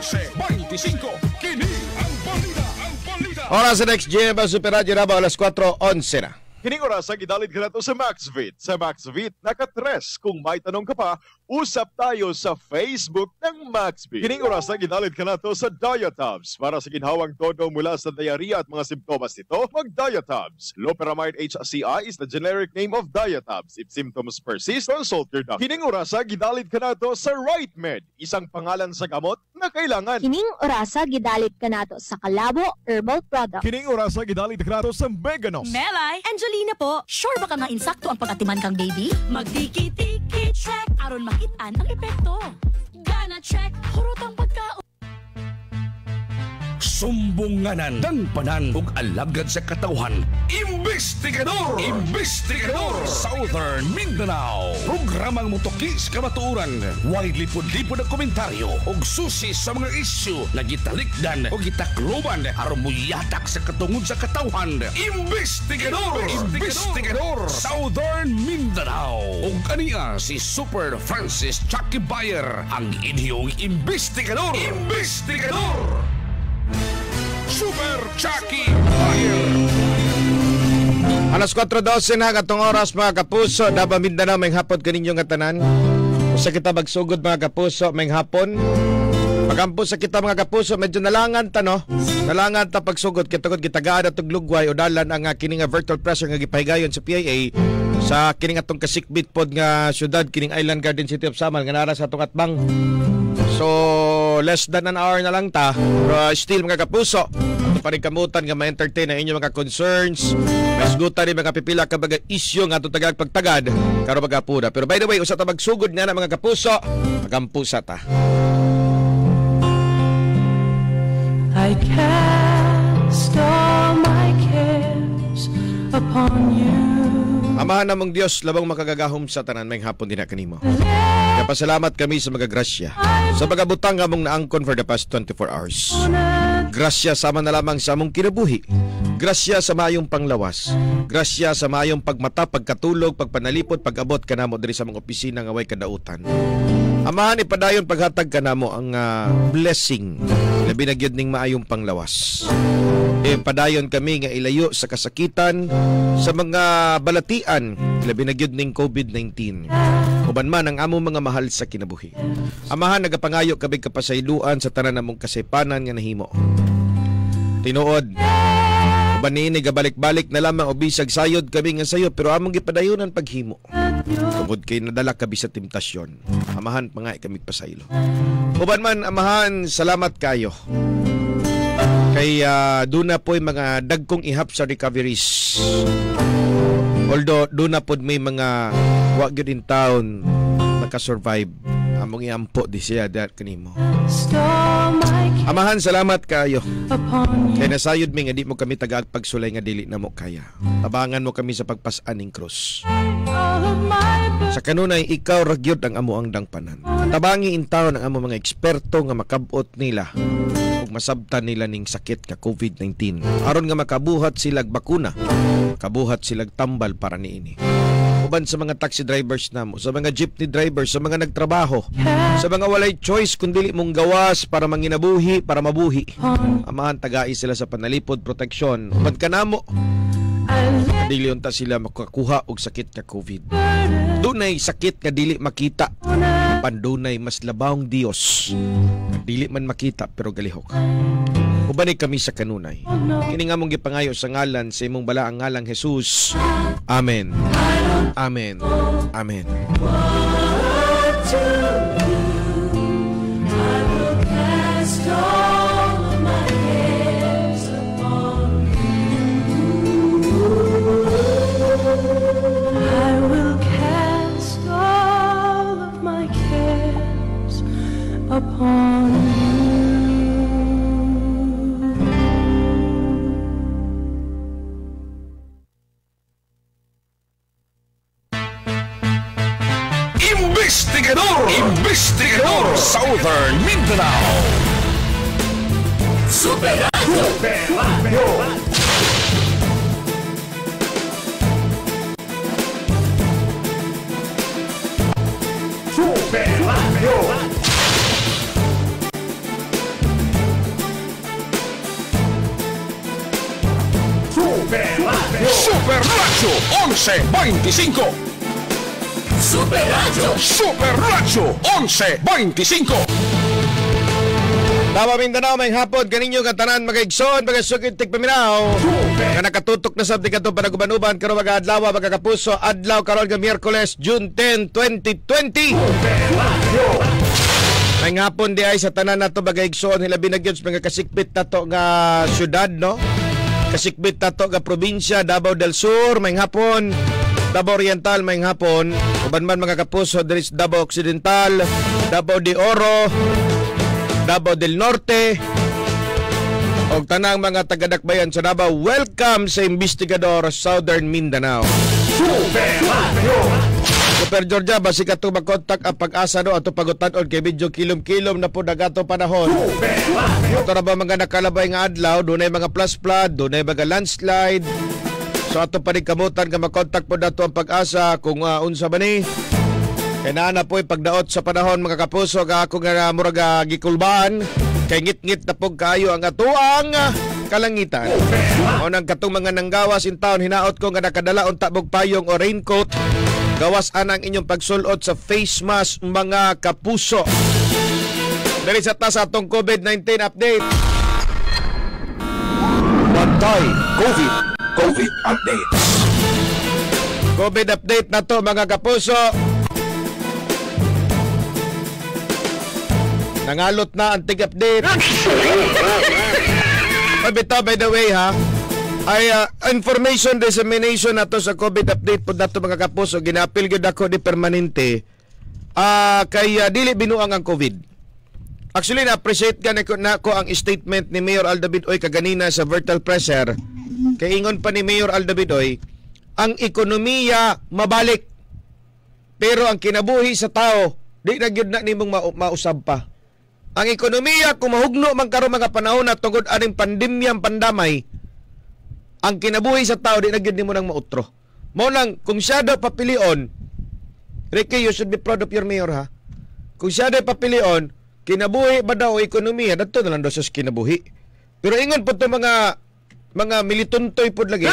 11:25. Kini ang balita. Oras sa next GM Super Radio Davao, alas 4:11 na. Kining oras ang idalit ka na to sa MaxVit. Sa MaxVit, nakatres. Kung may tanong ka pa, usap tayo sa Facebook ng MaxVit. Kining oras ang idalit ka na to sa Diatabs. Para sa ginhawang todo mula sa diarrhea at mga simptomas nito, mag-Diatabs. Loperamide HCI is the generic name of Diatabs. If symptoms persist, consult your doctor. Kining oras ang idalit ka na to sa RightMed. Isang pangalan sa gamot na kailangan. Kining orasa gidalit kanato sa Calavo Herbal Product. Kining oras ang idalit ka na to sa Meganos. Melay, Angelina po. Sure ba ka nga insakto ang pag-atiman kang baby? Magdiki-tiki check aron makitaan ang epekto. Gana check, hurotang pagkaon. Sumbunganan, dangpanan ug alagad sa katawhan. Investigador! Investigador! Southern Mindanao. Programang mutokis kamatuoran. Way lipod-lipod na komentaryo ug susi sa mga isyu na gitalikdan o gitakloban aron muyatak sa katungod sa katawhan. Investigador! Investigador! Southern Mindanao. Ug kaniya si Super Francis Chucky Bayer, ang inyong investigador. Investigador! Super Chucky Bayer. Alas 4:12 na katong oras mga kapuso. Davao Mindanao, may hapon kaninyo nga tanan. Usa kita magsugod mga kapuso, may hapon. Pagampo sa kita mga kapuso, medyo nalangan ta no. Nalangan ta pagsugod kitagod gitagaan atong lugway o dalan ang kining virtual pressure nga gipahigayon sa PIA sa kining atong kasikbit pod nga syudad kining Island Garden City of Samal nga nara sa atong atbang. So less than an hour na lang ta, pero still mga kapuso, panikamutan nga ma-entertain ang inyong mga concerns. Masgutan ni mga pipila ka mga isyu nga itong tagag pagtagad karo magapuna. Pero by the way, usa ta magsugod nga na mga kapuso, magampusa ta. I cast all my cares upon you. Amahan namong Dios, labang makagagahom sa tanan may hapon din na kanimo. Pasalamat kami sa mga grasya sa mga butang among naangkon for the past 24 hours. Grasya sama na lamang sa among kinabuhi. Grasya sa mayong panglawas. Grasya sa mayong pagmata, pagkatulog, pagpanalipod, pag-abot kanamo diri sa mga opisina nga way kadautan. Amahan ipadayon paghatag kanamo ang blessing labi na gyud ning maayong panglawas. Padayon kami nga ilayo sa kasakitan, sa mga balatian labi na gyud ning COVID-19. Uban man ang among mga mahal sa kinabuhi. Amahan nagapangayo kami kapasayloan sa tanan namong kasaypanan nga nahimo. Tinuod, uban niini gabalik-balik na lamang o bisag sayod kami nga sayo, pero among gipadayonan paghimo. Tungod kay nadala kabi sa temptasyon. Amahan pa nga kami pasaylo. Uban man amahan, salamat kayo. Kay doon na po'y mga dagkong ihap sa recoveries. Although doon na po'y may mga wag yun in town nakasurvive. Among iampo di siya dahil kanimo. Amahan, salamat kayo. Kaya nasayod mi nga di mo kami tagaag pagsulay nga dili na mo kaya. Tabangan mo kami sa pagpasan ning krus. Sa kanunay ikaw ragyod ang amo ang dangpanan. Tabangi in town ang amo mga eksperto nga makabot nila ug masabtan nila ning sakit nga COVID-19. Aron nga makabuhat silag bakuna, kabuhat silag tambal para niini. Uban sa mga taxi drivers namo, sa mga jeepney drivers, sa mga nagtrabaho, sa mga walay choice kundi mong gawas para manginabuhi, para mabuhi. Amahan tagai sila sa panalipod, proteksyon. Uban kanamo, dili unta sila makakuha og sakit nga COVID. Dunay sakit nga dili makita. Pandunay mas labawng Dios. Dili man makita pero galihok. Ubanay kami sa kanunay. Kini nga mong gipangayo sa ngalan sa imong balaang ngalang Jesus. Amen. Amen. Amen. Upon Investigador! Investigador! Southern Mindanao. Super Radio. Super Radio. Super Radyo 1125. Super Radyo 1125. Tama Mindanao, may hapon kaninyo katanan magaigsoon, magasukit tigpaminaw. Nga nakatutok na sabdi katong panaguban-uban karon mga adlaw, mga kapuso, adlaw karon nga Miyerkules, June 10, 2020. May hapon di ay sa tanan nato magaigsoon hilabi na gyud mga kasikbit nato nga syudad, no? Kasikbit nato nga probinsya Davao del Sur, may hapon Davao Oriental, may hapon uban man mga kapuso diri sa Davao Occidental, Davao de Oro, Davao del Norte o tanang mga taga-dakbayan sa Davao. Welcome sa Investigador Southern Mindanao. Super Georgia, basi ka ito mag-contact ang pag-asa no ato pagutan-on kay medyo kilom-kilom na po nagato panahon. Ito na ba mga nakalabay nga adlaw, doon ay mga plus flood, doon ay mga landslide. So ato pa rin kamutan ka mag-contact po nato ang pag-asa kung unsa ba ni. Kaya na po'y pagdaot sa panahon mga kapuso ka ako nga murag gikulbaan kay ngit-ngit na pog kayo ang atuang kalangitan. O nang katong mga nanggawas in town, hinaot ko nga nakadala unta bog payong o raincoat. Gawas anang inyong pagsulot sa face mask mga kapuso. Dali sa tas atong COVID-19 update. Bantay COVID updates. COVID update na to mga kapuso. Nangalot na ang tig-update. Pabito, by the way ha, ay information dissemination na to sa COVID update po na to mga kapuso. Ginapil yun ako di permanente. Kaya dili binuang ang COVID. Actually, na-appreciate ka na ko ang statement ni Mayor Aldavid Oy kaganina sa Virtual Presser. Kay ingon pa ni Mayor Aldavid Oy, ang ekonomiya mabalik. Pero ang kinabuhi sa tao, di na gyud na nimong mausab pa. Ang ekonomiya, kung mahugno man karon mga panahon na tungod aning pandemyang pandamay, ang kinabuhi sa tao, di na gyud nimo nang mautro. Mao lang, kung siya daw papilion, Ricky, you should be proud of your mayor ha. Kung siya daw papilion, kinabuhi ba daw o ekonomiya, dato na lang daw sa kinabuhi. Pero ingon po ito mga milituntoy po lagi,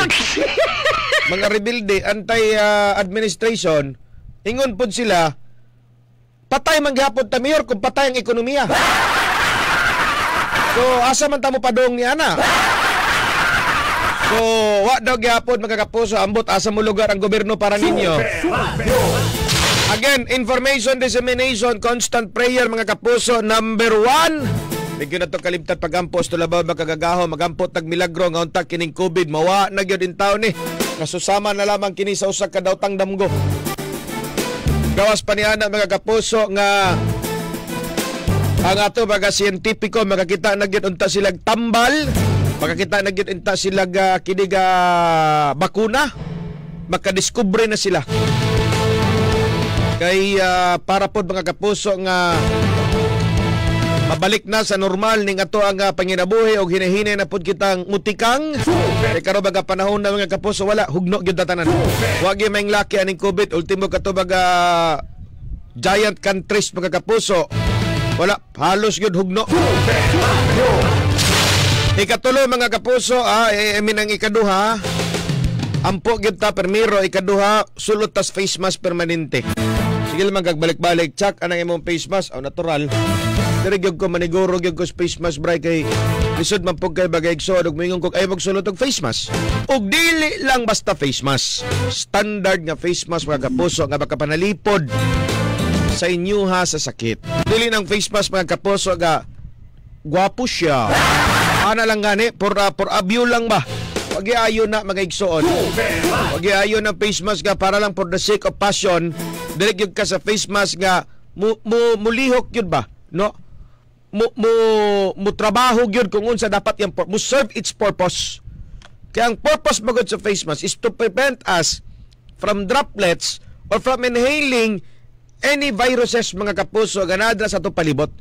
mga rebelde, anti-administration, ingon po sila, patay manghapon ta mayor kung patay ang ekonomiya. So asa man ta mo padong ni ana. So wa daw gyapon mga kapuso ambot asa mo lugar ang gobyerno para ninyo. Again, information dissemination, constant prayer mga kapuso. Number 1, bigyan na to kalimtat pagampos to labaw makagagaho magampot tag milagro nga unta kining COVID mawa na gyud in taon ni. Kasusama na lamang kini sa usa ka dawtang damgo. Gawas pa niya mga kapuso nga ang ato mga siyentipiko makakita na gyud unta silag tambal, makakita na gyud unta silag kiniga bakuna, makadiskubre na sila. Kay para pod mga kapuso nga mabalik na sa normal ning ato ang panginabuhi og hinahinay na pod kitang mutikang. Kay karon baga panahon na mga kapuso wala hugno gyud tanan. Wa gyud may laki aning COVID, ultimo kato baga giant countries mga kapuso. Wala halos gyud hugno. Ikatulo mga kapuso, minang ikaduha, ampo gyud ta permiro, ikaduha sulot tas face mask permanente. Sige lang magbalik-balik, check anang imong face mask o natural. Dire gyud ko maniguro gyud ko face mask bray kay lisod man pug kay bagay igsoon ug mingon kog ay magsulot og face mask. Ug dili lang basta face mask. Standard nga face mask mga kapuso nga makapanalipod sa inyo ha sa sakit. Dili nang face mask mga kapuso nga gwapo siya. Ana lang gani for abuse lang ba. Wag ayo na mga igsoon. Wag ayo na face mask nga para lang for the sake of passion. Dili gyud ka sa face mask nga mulihok gyud ba, no? Mo trabaho gyud kung unsa dapat yang mo serve its purpose. Kaya ang purpose magod sa face mask is to prevent us from droplets or from inhaling any viruses mga kapuso ganadra sa atong palibot.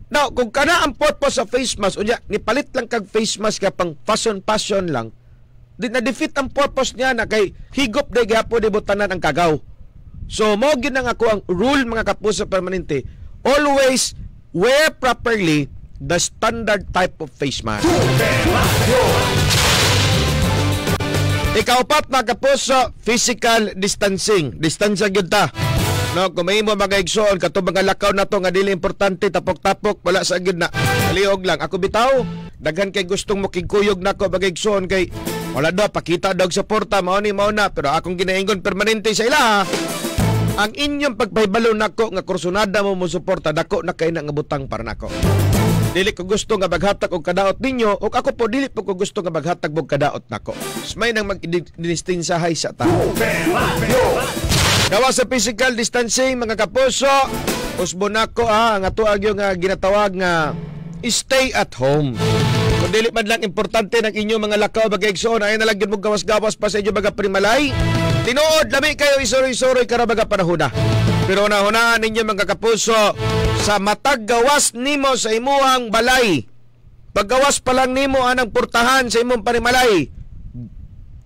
Now, kung kana ang purpose sa face mask, unya nipalit lang kag face mask ka pang passion lang. Di na defeat ang purpose niya na kay higop day gyapon di butanan ang kagaw. So mo gyud nang ako ang rule mga kapuso permanente. Always wear properly the standard type of face mask. Ikaupat mga kapuso, physical distancing. Distansya gyud ta. No, kung may mo mga igsoon, kato mga lakaw na to nga dili importante, tapok-tapok, wala sa gyud na. Liog lang. Ako bitaw, daghan kay gustong mo kigkuyog nako mga igsoon kay wala daw, pakita daw suporta, mao na. Pero akong ginaingon permanente sa ila, ang inyong pagpahibalo nako nga kursunada mo suporta, dako na kay na nga butang para nako. Dili ko gusto nga maghatag og kadaot ninyo, ug ako po dili po ko gusto nga maghatag og kadaot nako. May nang mag-distinsahay sa ta. Gawa sa physical distancing mga kapuso, usbo nako ang atuag yung ginatawag nga stay at home. Kung dili man lang importante ng inyong mga lakaw bagay igsoon, ay nalagyan mo gawas-gawas pa sa inyo baga primalay. Tinuod, lami kayo isoroy-soroy kara baga panahuna. Pero unahunaan ninyo mga kapuso, sa matag gawas nimo sa imuhang balay, paggawas pa lang nimo anang portahan sa imong panimalay,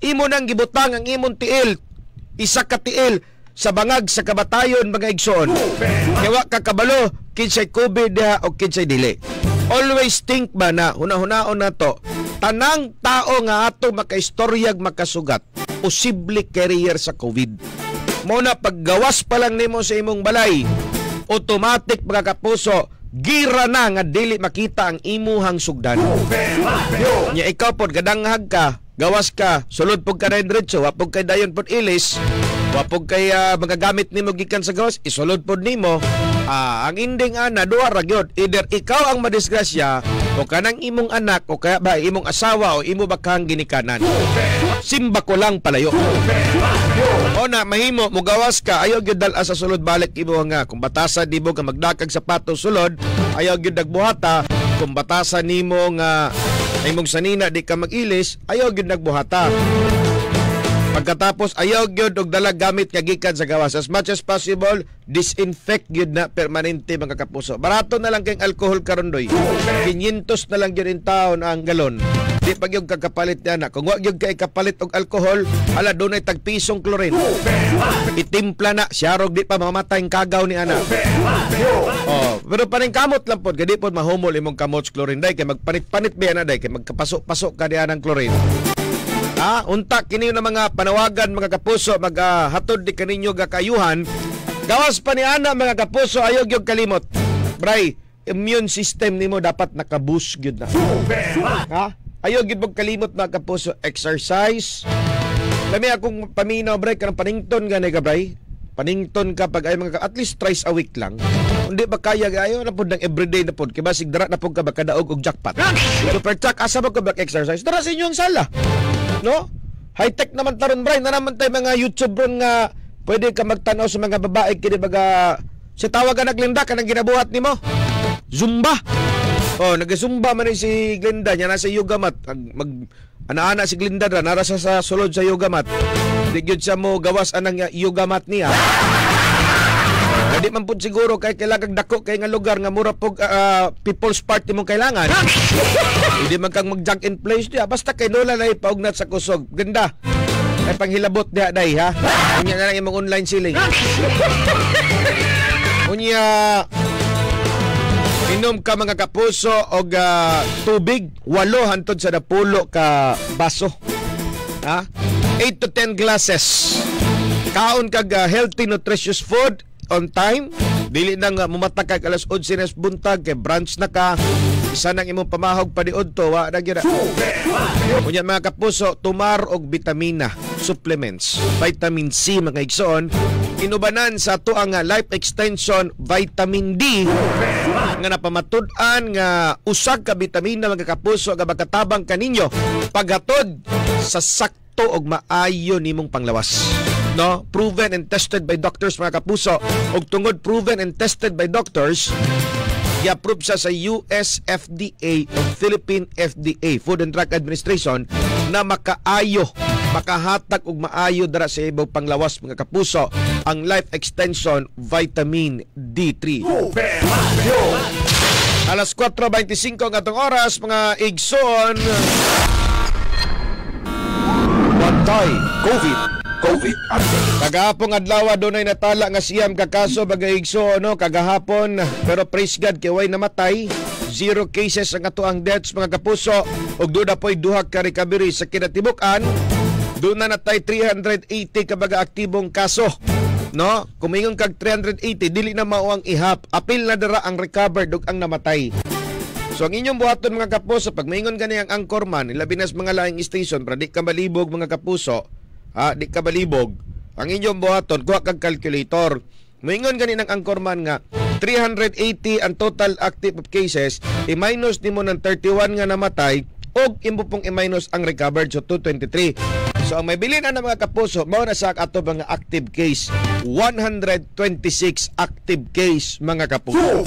imo nang gibutang ang imong tiil, isa ka tiil sa bangag sa kabatayon mga igsoon. Kaya kakabalo, kinsay COVID o kinsay dili. Always think ba na, hunahunaon na to, tanang tao nga ato makaistoryag makasugat, posible carrier sa COVID. Muna paggawas pa lang nimo sa imong balay, automatic mga kapuso, gira na nga dili makita ang imuhang sugdan. Nya ikaw pod gadanghag ka, gawas ka, sulod pug ka diretso, wapog kay dayon pod ilis, wapog kay magagamit nimo gikan sa gawas, isulod pod nimo. Ang ending ana duha ra gyud, either ikaw ang madisgrasya o kanang imong anak o kaya ba imong asawa o imo bakang ginikanan. Simba ko lang palayo. O na mahimo mo gawas ka, ayaw gyud dal sa sulod balik imo nga kung batasan nimo ka magdakag sapatos sulod, ayaw gyud nagbuhata. Kung batasan nimo nga imong sanina di ka mag-ilis, ayaw gyud nagbuhata. Pagkatapos ayaw gyud og dala gamit nga gikan sa gawas. As much as possible, disinfect gyud na permanente mga kapuso. Barato na lang kay alcohol karon doy. 500 na lang gyud in taon ang galon. Di pag yung kakapalit na. Kung wag yung kay kapalit og alcohol, ala dunay tag pisong chlorine. Itimpla na siyarog di pa mamatay ang kagaw ni ana. Pero paning kamot lang pod, gadi pod mahumol imong kamot chlorine day kay magpanit-panit ba na day kay magkapasok-pasok ka diyan ang chlorine. Unta kini na mga panawagan mga kapuso, maghatod di kaninyo gakayuhan. Gawas pa ni ana mga kapuso, ayaw gyud kalimot. Bray, immune system nimo dapat nakaboost gyud na. Ayaw gyud mong kalimot mga kapuso, exercise. Kami akong paminaw bray kanang panington gani ka bray. Panington ka pag ay mga at least thrice a week lang. Hindi ba kaya ayo na pud ng everyday na pud kay basig dara na pud ka ba kadaog og jackpot. Super chuck asa ba ka ba exercise? Dara sa inyong sala. No? High-tech naman taron bray, na naman tayo mga YouTuber nga pwede ka magtanaw sa mga babae kini baga si tawag ka naglinda ka nang ginabuhat nimo. Zumba. Nag-zumba man si Glenda nya nasa yoga mat. Ana-ana si Glenda ra narasa sa sulod sa yoga mat. Di gyud siya mo gawas anang yoga mat niya. Di man pud siguro kay kailangan dako kay nga lugar nga mura pog people's party mong kailangan. Hindi man kang mag-junk in place diya basta kay lola na ipaugnat sa kusog. Ganda. Ay panghilabot diha day ha. Unya na lang imong online selling. Unya inom ka mga kapuso og tubig 8 hantod sa 10 ka baso. 8 to 10 glasses. Kaon kag healthy nutritious food on time, dili nang mumatag kag alas 11 buntag kay brunch na ka, isa nang imong pamahog padiod to wa na gyud. Unya mga kapuso, tumar og vitamina supplements, vitamin C mga igsoon, inubanan sa ato ang life extension vitamin D nga napamatud-an nga usag ka vitamina mga kapuso nga magkatabang kaninyo paghatod sa sakto og maayo nimong panglawas. No, proven and tested by doctors mga kapuso. Og tungod proven and tested by doctors, i-approve siya sa US FDA o Philippine FDA, Food and Drug Administration, na makaayo, makahatag og maayo dara sa ibang panglawas mga kapuso ang life extension vitamin D3. Alas 4:25 ang atong oras mga igsoon. Bantay COVID. Kagahapon adlaw dunay natala nga siyam ka kaso bagay igso kagahapon, pero praise God kay way namatay, 0 cases ang ato ang deaths mga kapuso, ug duda poy duha ka recovery sa kinatibuk-an. Doon na natay 380 kabaga aktibong kaso. No? Kumingon kag 380, dili na mao ang ihap. Apil na dara ang recovered ug ang namatay. So ang inyong buhaton mga kapuso, pag maingon gani ang anchorman, ilabi na sa mga laing station, para di ka balibog mga kapuso, di ka balibog, ang inyong buhaton, kuha kag calculator. Maingon gani ng anchorman nga, 380 ang total active cases, i-minus nimo ng 31 nga namatay, o imbo pong i-minus ang recovered, so 223. So ang may bilin na mga kapuso, mao na sa ato mga active case, 126 active case mga kapuso.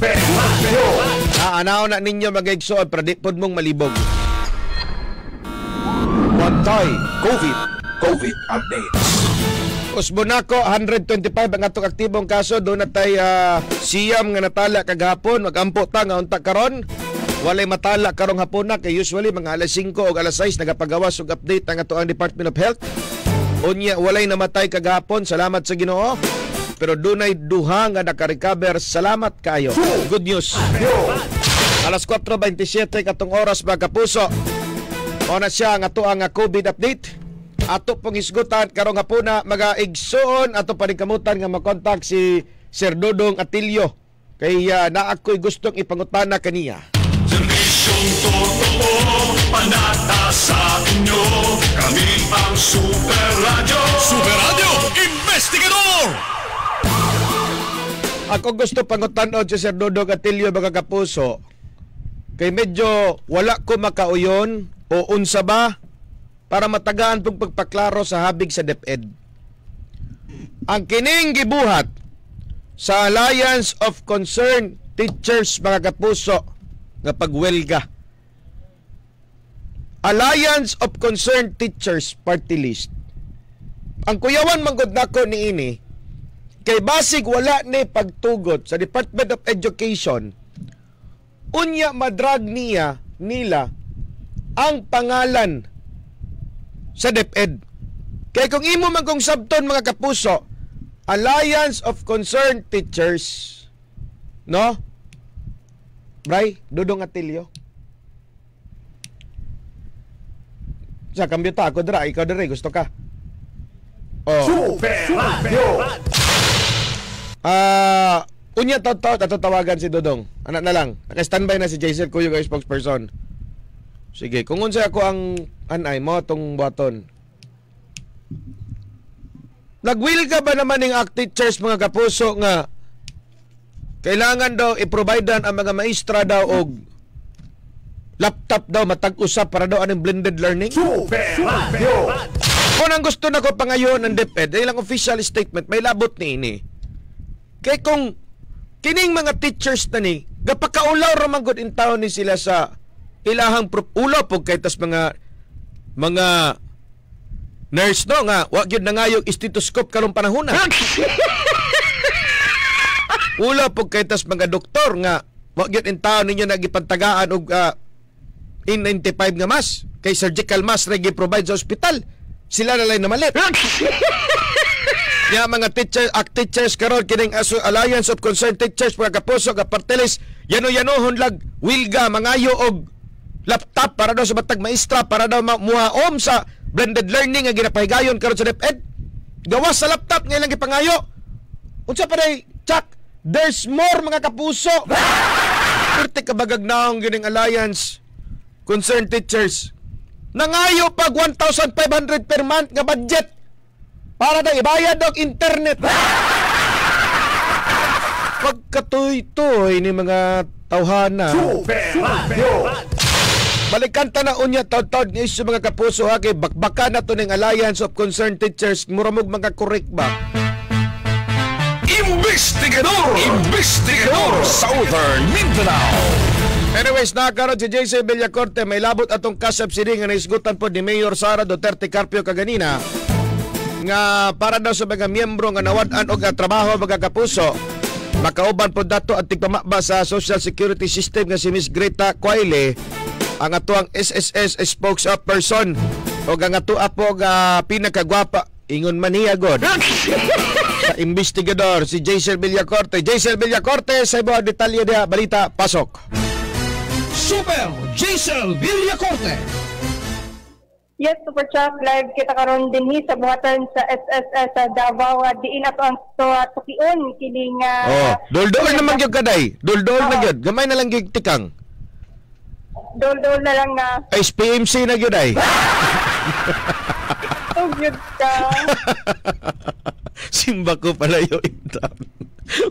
Anaw na ninyo mag-igsoon para di pod mong malibog. Bantay COVID updates. Usbonako 125 ang atong aktibong kaso. Doon na tayo siyam nga natala kagahapon. Mag-ampo ta nga unta karon. Walay matala karong hapon na. Kay usually mga alas 5 o alas 6 nagapagawas og update ang ato ang Department of Health. Unya walay namatay kagahapon. Salamat sa Ginoo. Pero dunay duha nga naka-recover. Salamat kayo. Good news. Alas 4:27 katong oras mga kapuso. O na siya nga ato ang COVID update. Ato pong isgutan karong hapuna mag-igsoon ato paningkamutan nga makontak si Sir Dodong Atilio kay naakoy gustong ipangutana kaniya. Servisyong totoo, panata sa inyo, kami ang Super Radio. Super Radio Investigador! Ako gusto pangutanon si Sir Dodong Atilio mga kapuso kay medyo wala ko makauyon o unsa ba para matagaan pong pagpaklaro sa habig sa DepEd. Ang kining gibuhat sa Alliance of Concerned Teachers mga kapuso nga pagwelga. Alliance of Concerned Teachers Party List. Ang kuyawan manggod nako ni ini kay basig wala ni pagtugot sa Department of Education unya madrag nila ang pangalan sa DepEd. Kaya kung imo man kong sabton mga kapuso, Alliance of Concerned Teachers, no? Bray, Dodong Atilio. Sa kambyo ta, ako dira, ikaw dira, gusto ka? Oh. Super Radio! Unya tatawagan si Dodong. Anak na lang. Naka-standby na si Jason Kuyo ang spokesperson. Sige, kung unsa ako ang anay mo tong baton. Nagwil ka ba naman ng teachers mga kapuso nga kailangan daw i-providean ang mga maestra daw og laptop daw matag-usap para daw anong blended learning? Super Radio! Kung ang gusto na ko pangayon ng DepEd, ay lang official statement, may labot ni ini. Kaya kung kining mga teachers na ni, gapakaulaw ramangod in taon ni sila sa ilahang ulaw po kay tas mga nurse no nga wag gyud nangayog stethoscope karong panahon na. Ulaw po kay tas mga doktor nga wag gyud in taon ninyo nagipantagaan og N95 nga mask kay surgical mask ra gi-provide sa ospital. Sila na lang namalit. Ya mga teachers karon kining Alliance of Concerned Teachers mga kapuso nga partilis yano-yanohon lag wilga mangayo og laptop para daw sa matag maestra para daw muhaom sa blended learning nga ginapahigayon karon sa DepEd. Gawas sa laptop nga ilang gipangayo. Unsa pa day, Chuck? There's more mga kapuso. Kurte kabagag naong gining Alliance Concerned Teachers. Nangayo pag 1,500 per month nga budget para daw ibayad og internet. Pagkatoy-toy ni mga tawhana. Super Radio! Balikan ta na unya taud-taud ni isyu mga kapuso ha kay bakbakan na to ning Alliance of Concerned Teachers muramog mga correct ba? Investigador Southern Mindanao. Anyways, nakaroon si JC Villacorte may labot atong kasap siri nga naisgutan po ni Mayor Sara Duterte Carpio kaganina nga para daw sa mga miyembro nga nawad-an og trabaho mga kapuso makauban po dato at tigpamaba sa Social Security System nga si Miss Greta Quayle ang atuang SSS spokesperson o ang atua po pinakagwapa ingon man niya god sa investigador si Jaisel Villacorte. Jaisel Villacorte sa iba detalye dia balita pasok. Super Jaisel Villacorte. Yes, Super Chuck, live kita karon dinhi sa buhatan sa SSS sa Davao. Diin ato ang tukion kining Dol-dol naman gyud kaday. Dol-dol na gyud. Gamay na lang gyud tikang. Dol-dol na lang na. SPMC na gyud ay. Tugyod ka. Simba ko pala yung intang.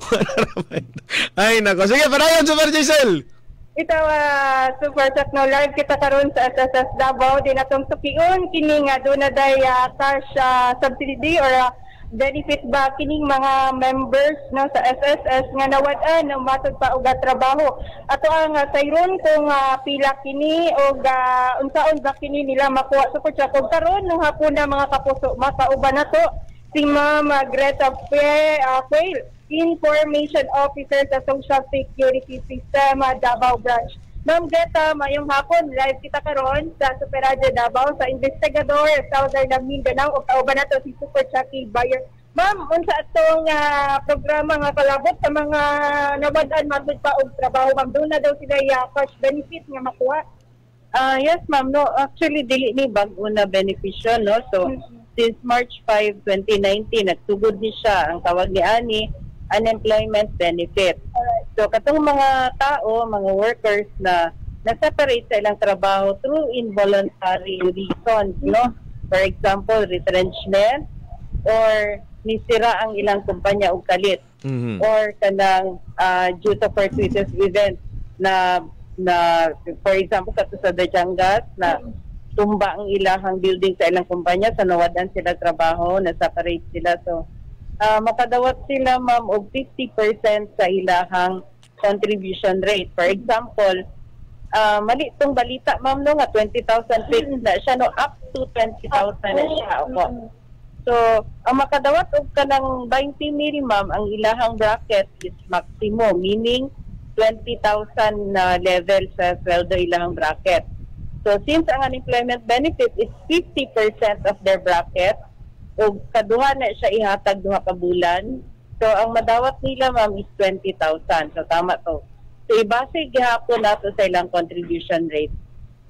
Wala naman. Ay, nako. Sige, panayon, Super Giselle. Ito, Super Chat, no, live kita karon sa SSS Davao. Din atong tukion, kining doon na day cash subsidy or benefit ba kining mga members no, sa SSS nga nawad-an ng matod pa og trabaho. Ato ang sayron kung pila kini o unsaon ba kini nila makuha. Super Chat, kung karon ng hapon na mga kapuso, makauban na to si Ma'am Greta Quail, Information Officer sa Social Security System Davao Branch. Ma'am Greta, mayong hapon, live kita karon sa Super Radio Davao sa Investigador Southern Mindanao o kauban nato si Super Chucky Bayer. Ma'am, unsa atong programa nga kalabot sa mga nawad-an matod pa og trabaho, ma'am? Doon na daw sila cash benefit nga makuha. Yes, ma'am. No, actually dili ni bag-o na benepisyo, no. So since March 5, 2019, nagsugod ni siya ang tawag ni ani unemployment benefit. So katong mga tao, mga workers na na-separate sa ilang trabaho through involuntary reasons, no? For example, retrenchment or nisira ang ilang kumpanya o kalit, or kanang due to fortuitous events na for example kato sa Dajangas na tumba ang ilahang building sa ilang kumpanya sa nawadan sila trabaho, na-separate sila. So makadawat sila, ma'am, og 50% sa ilahang contribution rate. For example, mali itong balita, ma'am, no, nga 20,000 fixed na siya, no, up to 20,000 na siya. So, ang makadawat og kanang 20 mil, ma'am, ang ilahang bracket is maximum, meaning 20,000 na level sa sweldo ilahang bracket. So, since ang unemployment benefit is 50% of their bracket, o kaduha na siya ihatag duha ka bulan. So ang madawat nila, ma'am, is 20,000. So tama to. So ibase gihapon nato sa ilang contribution rate.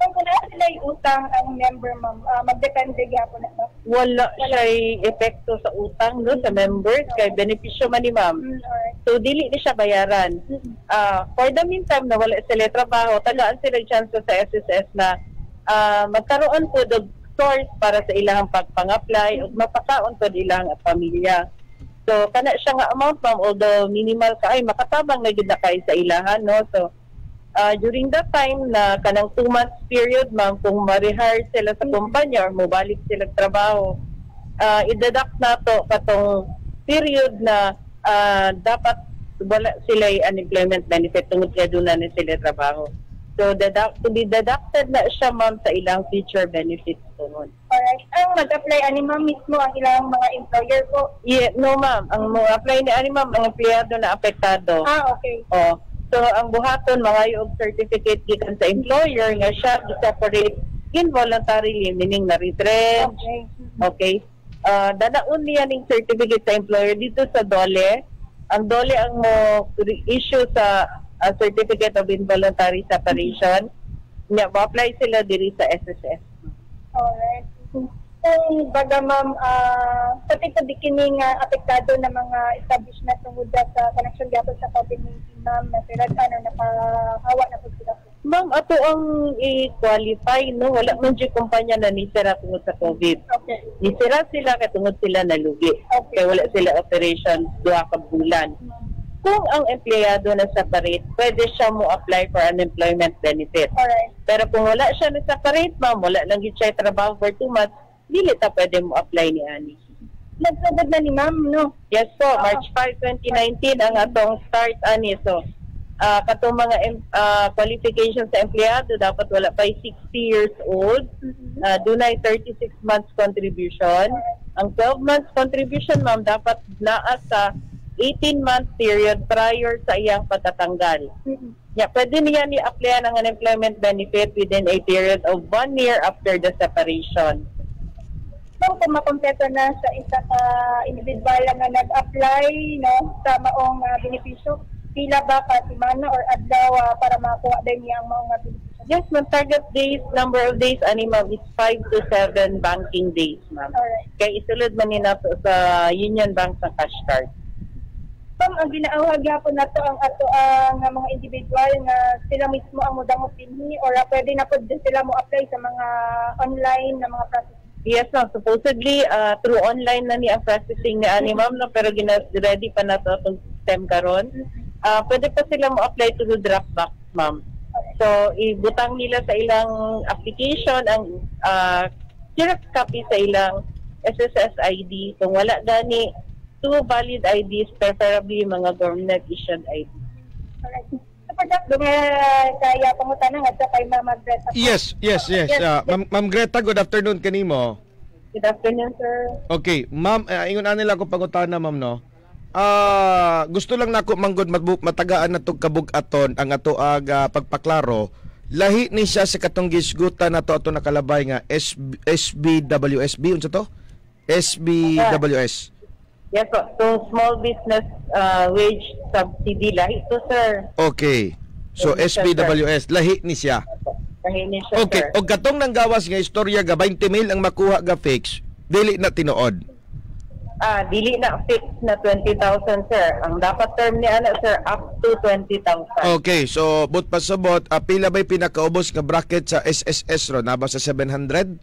Kung wala sila utang ang member, ma'am, magdepende gihapon na to? Wala siya epekto sa utang, no, sa members, kay benepisyo man ni ma'am. So dili ni siya bayaran. For the meantime na wala sila trabaho, tagaan sila chance sa SSS na magkaroon po og source para sa ilang pagpang-apply o mapakaon po ilang pamilya. So kana siya nga amount, ma'am, although minimal ka ay makatabang na gid na kay sa ilahan, no. So during that time na kanang 2 months period, ma'am, kung ma-rehire sila sa kumpanya or mobalik sila sa trabaho, i-deduct na to katong period na dapat wala sila unemployment benefit tungod kay doon na sila trabaho. So, to be deducted na siya, ma'am, sa ilang future benefits tungod. Alright. Ang mag-apply ani, ma'am, mismo ang ilang mga employer ko? Yeah, no, ma'am. Ang mag-apply ni ani, ma'am, ang empleyado na apektado. Okay. So, ang buhaton, mga yung certificate gikan sa employer nga siya separate involuntarily, meaning na-retrench. Okay. Dadaon niya ng certificate sa employer dito sa DOLE. Ang DOLE ang mo issue sa certificate of involuntary separation. Ma-apply sila diri sa SSS. Alright. Kung baga, ma'am, pati ko di kining apektado na mga establishment tungod sa connection gapon sa COVID-19, ma'am, na sila or nakahawa na po sila. Ma'am, ato ang i-qualify, no? Wala man dyan kumpanya na nisira tungod sa COVID. Okay. Nisira sila katungod sila nalugi. Okay. Kaya wala sila operation 2 ka bulan. Kung ang empleyado na separate, pwede siya mo apply for unemployment benefit. Alright. Pero kung wala siya na separate, ma'am, wala lang siya trabaho for 2 months, dili ta pwede mo apply ni ani. Nagsugod na ni ma'am, no? Yes po, March 5, 2019 ang atong start ani. So, katong mga qualifications sa empleyado, dapat wala pa 60 years old, dunay 36 months contribution. Ang 12 months contribution, ma'am, dapat naa sa 18-month period prior sa iyang patatanggal. Yeah, pwede niya ni-apply ng unemployment benefit within a period of 1 year after the separation. So, kung makompleto na sa isa ka individual nga nag-apply, no, sa maong benepisyo, pila ba ka simana or adlaw para makuha din niya ang mga benepisyo Yes, ma'am. Target days, number of days, ani ma'am, is 5 to 7 banking days, ma'am. Alright. Kaya isulod man nila sa Union Bank sa cash card. Ma'am, ang ginaawag yapon nato ang ato nga mga individual nga sila mismo ang mudang opini or pwede na po din sila mo apply sa mga online na mga process. Yes, ma'am. Supposedly, through online na ni ang processing ni ani ma'am, no? Pero ready pa na to itong system karon. Pwede pa sila mo apply through Dropbox, ma'am. So, ibutang nila sa ilang application ang xerox copy sa ilang SSS ID. Kung wala gani, 2 valid IDs, preferably mga government-issued ID. Alright. So, for that, kaya pangutana nga sa kay Ma'am Greta. Yes. Ma'am Greta, good afternoon kanimo. Good afternoon, sir. Okay, ma'am, ingon nila ko pangutana, ma'am, no? Gusto lang nako manggod matagaan na tog kabug-aton ang ato pagpaklaro. Lahi ni siya sa katong gisgutan nato ato nakalabay nga SBWSB unsa to? SBWS. Yes, po. So, small business wage subsidy lahi to, sir. Okay. So SBWS lahi ni siya. Lahi ni siya, okay, sir. og katong nanggawas nga istorya ga 20 mil ang makuha ga fix, dili na tinuod. Dili na fix na 20,000, sir. Ang dapat term ni ana, sir, up to 20,000. Okay, so but pasabot, pila ba'y pinakaubos nga bracket sa SSS ro? Naba sa 700?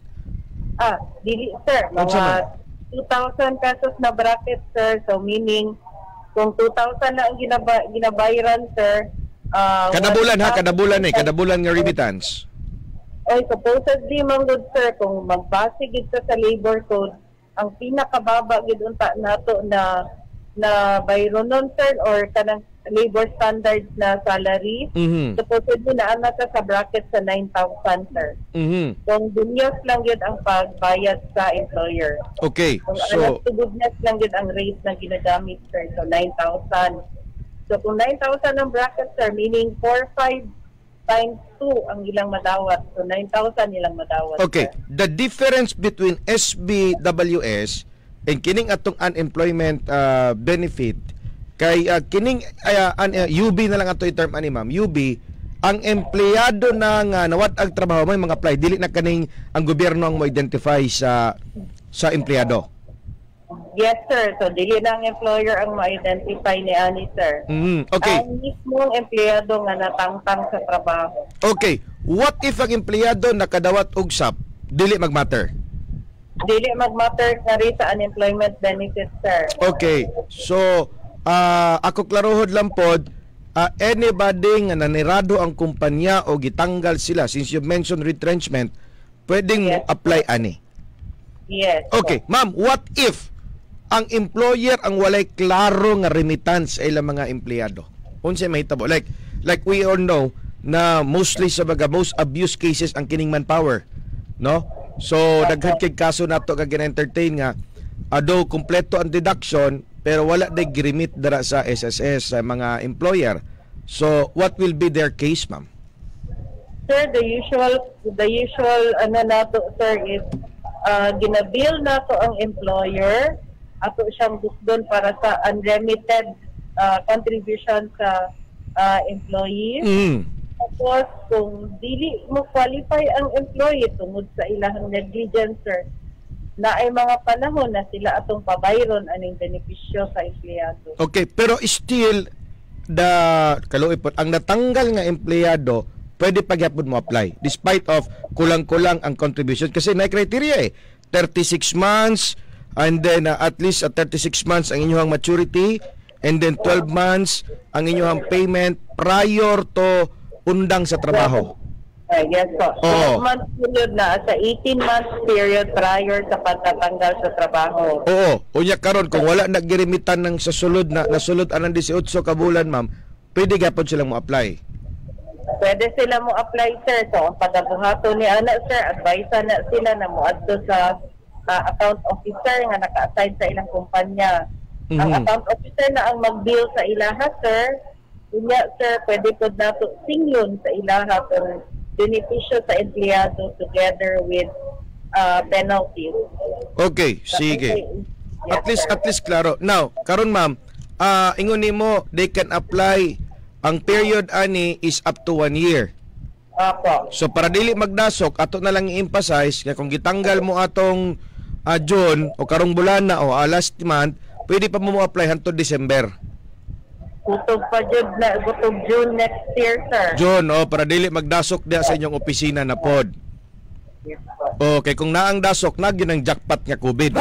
Dili, sir. Mga 2,000 pesos na bracket, sir. So meaning, kung 2,000 na ang ginabayaran, sir, kada bulan ha, kada bulan nga remittance. Oy, supposedly, manggod, sir, kung magbase gid sa labor code, ang pinakababa gid unta nato na bayro nun, sir, or kanang labor standards na salary, supposedly na sa bracket sa 9,000, sir. Kung dunyos lang yun ang pagbayad sa employer. Okay, kung so tugudness lang yun ang rate na ginagamit, sir, so 9,000. So kung 9,000 ang bracket, sir, meaning 4-5 times 2 ang ilang madawat. So 9,000 ilang madawat. okay, sir. the difference between SBWS and kining atong unemployment benefit kay kining UB na lang ato i-term ani ma'am. UB ang empleyado na nga nawat-ag trabaho may mga apply dili na kaning ang gobyerno ang mo identify sa empleyado. Yes, sir. So dili na ang employer ang ma-identify ni ani, sir. Okay. Ang mismong empleyado nga natangtang sa trabaho. Okay, what if ang empleyado nakadawat og SAP dili magmatter? Dili magmatter nga rin sa unemployment benefits, sir. Okay, so ako klarohod lang pod, anybody nga nanirado ang kumpanya o gitanggal sila, since you mentioned retrenchment, pwedeng Yes. apply ani. Yes. Okay, ma'am, what if ang employer ang walay klaro nga remittance sa ilang mga empleyado? Unsay mahitabo? Like we all know na mostly sa mga most abuse cases ang kining manpower, no? So daghan kay kaso nato kag gina-entertain nga ado kompleto ang deduction pero wala day remit dara sa SSS sa mga employer. So what will be their case, ma'am? Sir, the usual ano nato, sir, is ginabill nato ang employer ato siyang gusdon para sa unremitted contribution sa employees. Tapos, kung dili mo qualify ang employee tungod sa ilang negligence, sir, na ay mga panahon na sila atong pabayron aning benepisyo sa empleyado. Okay, pero still ang natanggal nga empleyado pwede pagyapon mo apply despite of kulang-kulang ang contribution kasi na criteria 36 months and then at least 36 months ang inyong maturity and then 12 months ang inyong payment prior to undang sa trabaho. Yes po. Oo. 12 months period na sa 18 months period prior sa pagtatanggal sa trabaho. Oo. Unya karon kung wala nagirimitan ng sasulod na nasulod anang 18 ka bulan, ma'am, pwede gyapon silang mo apply. Pwede sila mo apply, sir. So, ang pagabuhato ni anak, sir, advise na sila na moadto sa account officer nga naka-assign sa ilang kumpanya. Ang account officer na ang mag-bill sa ilaha, sir. Unya, sir, pwede po na to singlon sa ilaha kung benepisyo sa empleyado together with penalties. Okay, sige. Yes, At least klaro. Now, karon ma'am, ingon nimo they can apply ang period ani is up to 1 year. Opo. So para dili magdasok, ato na lang i-emphasize nga kung gitanggal mo atong June o karong bulan na o last month, pwede pa mo apply hangtod December. Gutog pa gutog June next year, sir. June, para dili magdasok diha sa inyong opisina na pod. Yes, po. Okay, kung naang dasok, nagyan ang jackpot nga COVID.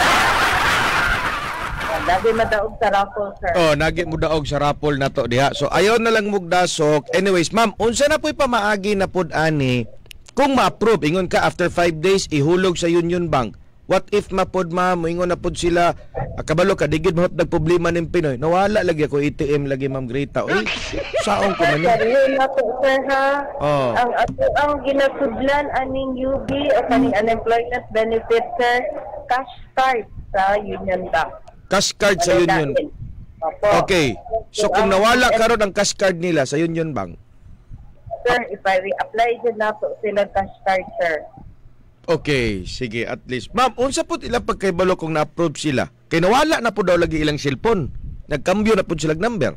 Lagi madaog sa raffle, sir. Nagi mo daog sa raffle na to diha. So ayaw na lang mugdasok. Anyways, ma'am, unsa na po'y pamaagi na pod ani kung ma-approve ingon ka after 5 days ihulog sa Union Bank. What if mapod ma'am, ingon na pod sila kabalo ka digid mahot nagproblema ning Pinoy. Nawala lagi ako ATM lagi ma'am Greta. Oy, saong ko man. Yun na po, sir, ha? Ang ginasudlan aning UB o kaning unemployment benefit, sir, cash card sa Union Bank. Cash card sa Union. Okay. So kung nawala karon ang cash card nila sa Union Bank. Sir, if I re-apply din na po sila cash card, sir. Okay, sige, at least. Ma'am, unsa po ilang pagkaibalo kung na-approve sila? Kay nawala na po daw lagi ilang cellphone. Nagkambyo na po sila number.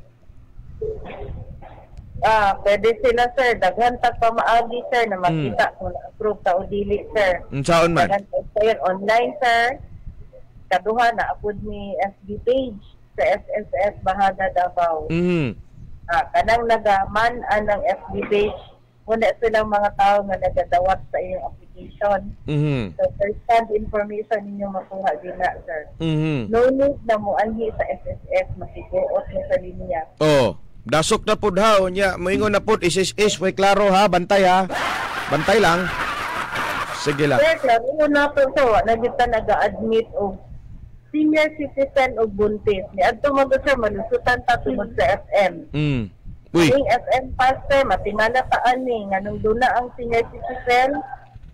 Pwede sila, sir. Daghantag pa maagi, sir, na makita kung na-approve ta o dili, sir. Saan man? Daghantag pa yun online, sir. Kaduha na apod ni FB page sa SSS Bahada Davao. Kanang nagaman ng FB page, muna silang mga tao nga nagadawat sa iyong application. So, first-hand information ninyo makuha din na, sir. No need na mo anhi sa SSS, makikuot mo sa linya. Dasok na po ha. Moingon na po, SSS, way klaro ha, bantay ha. Bantay lang. Sige lang. Sir, klaro na po, so, nagita nag-admit o senior citizen o buntis. Ni adto mo to, sir, malusutan ta tungod sa FM. Uy. Yung FM pass, sir, matingala pa ani nga nung doon na ang senior citizen,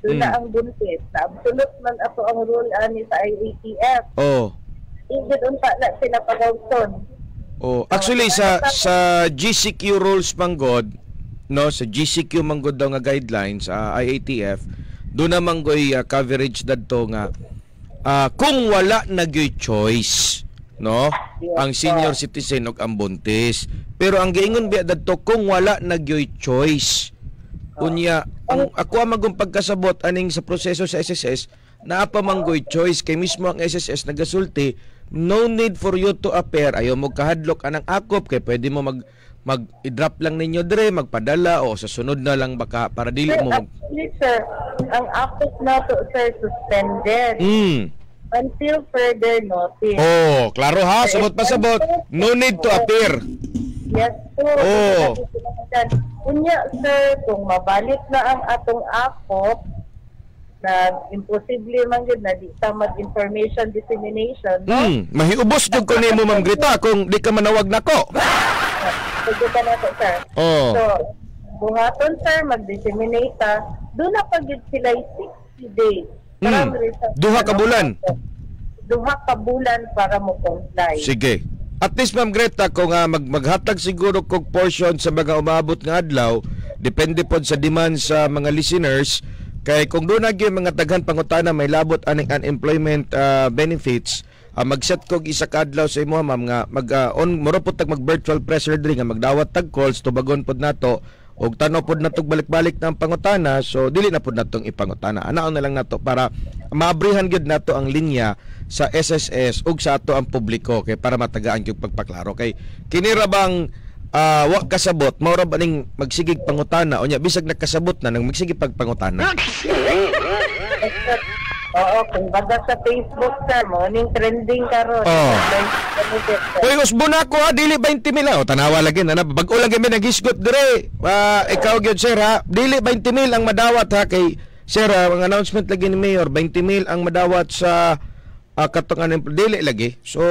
doon na ang buntis. Na absolute man ato ang rule ani sa IATF. Ingid unta na sila pagawton. Actually sa GCQ rules manggod, no, sa GCQ manggod daw nga guidelines sa IATF, doon naman goy coverage dadto nga kung wala nagyoy choice, no, ang senior citizen ug ang buntis. Pero ang giingon biya dadto kung wala nagyoy choice. Unya, ako magong pagkasabot aning sa proseso sa SSS, naa pa manggoy choice kay mismo ang SSS nagasulti, no need for you to appear. Ayaw mo kahadlok anang akop kay pwede mo i-drop lang ninyo dire, magpadala o sa sunod na lang baka para dili mo Sir, ang akop na to, sir, suspended. Until further notice. Klaro ha, sabot pa sabot. No need to appear. Yes po. Kunya, sir, kung mabalik na ang atong akop, na imposible man yun na di ta mag-information dissemination, no? Mahiubos jud ko nimo, Ma'am Greta, kung di ka manawag nako. Sige ka na to, sir. So, buhaton, sir, mag-disseminate ta, doon na pag-gid sila 60 days. Duha ka bulan? Duha ka bulan para mo comply. Sige. At least, Ma'am Greta, kung maghatag siguro kong portion sa mga umabot nga adlaw, depende po sa demand sa mga listeners, kay kung doon nagyo mga daghan pangutana may labot aning unemployment benefits, mag-set kog isa ka adlaw sa imo, ma'am, nga muro po mag virtual press reading nga magdawat tag calls tubagon pod nato og tanaw pod natog balik-balik ng pangutana. So dili na pod natong ipangutana, anaon na lang nato para maabrihan gyud nato ang linya sa SSS ug sa ato ang publiko kay para matagaan gyud pagpaklaro kay kini ra bang wa kasabot mao ra baning magsigig pangutana o nya bisag nakasabot na nang magsigig pagpangutana. Oo, kung baga sa Facebook, sir, morning trending karon. Uy, usbon ako ha, dili 20,000. Tanawa lagi na bag-o lang kami naghisgot dire. Ikaw gyud, sir, ha, dili 20,000 ang madawat ha kay sir, ang announcement lagi ni Mayor, 20,000 ang madawat sa katungan dili lagi. So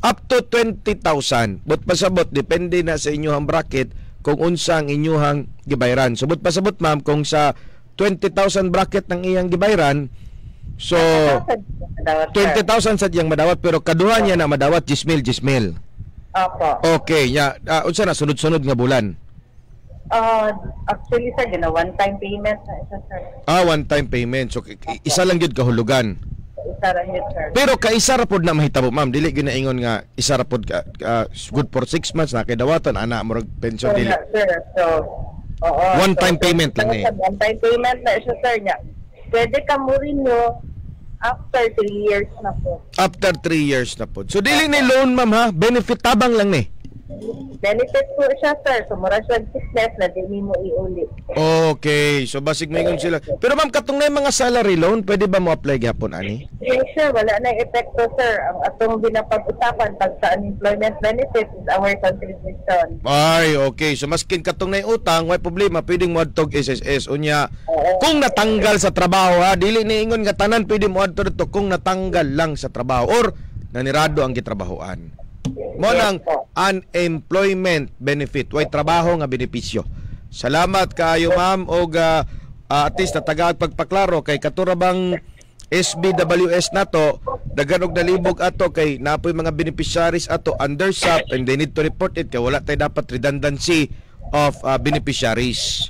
up to 20,000. But pasabot depende na sa inyong bracket kung unsang inyong gibayran. So but pasabot, ma'am, kung sa 20,000 bracket ng iyang gibayran, so 20,000 sa diyang madawat pero kaduha niya na madawat 10,000. Opo. Okay, nya unsa na sunod-sunod nga bulan? Actually, sir, gina one-time payment na isa, sir. One-time payment. So isa lang gyud kahulugan. Isa ra yun, sir. Pero kaisa ra pod na mahitabo, ma'am, dili ginaingon nga isa ra pod good for 6 months na kay dawatan ana mo pension dili. Sir, so Oo. One-time payment lang eh. One-time payment na siya, sir, niya. Pwede ka mo rin after 3 years na po. After 3 years na po. So, dili ni loan, ma'am, ha? Benefit tabang lang ni. Benefit po siya, sir. Sumura siya sickness na di mo iulit. Okay. So, basig may sila. Pero, ma'am, katong na yung mga salary loan, pwede ba mo apply gapon, ani? Yes, sir. Wala na epekto, sir. Ang atong binapag-usapan pag sa unemployment benefit is our contribution. Ay, okay. So, maskin katong na yung utang, may problema, pwedeng mo adtog SSS. Unya, kung natanggal sa trabaho, ha, dili ni ingon nga tanan, pwede mo adtog dito kung natanggal lang sa trabaho or nanirado ang gitrabahoan. Mo nang unemployment benefit, way trabaho nga benepisyo. Salamat kaayo, ma'am, og at least natagag pagpaklaro kay katurabang SBWS nato, daghan og nalibog ato kay napoy mga beneficiaries ato under SAP and they need to report it kay wala tay dapat redundancy of beneficiaries.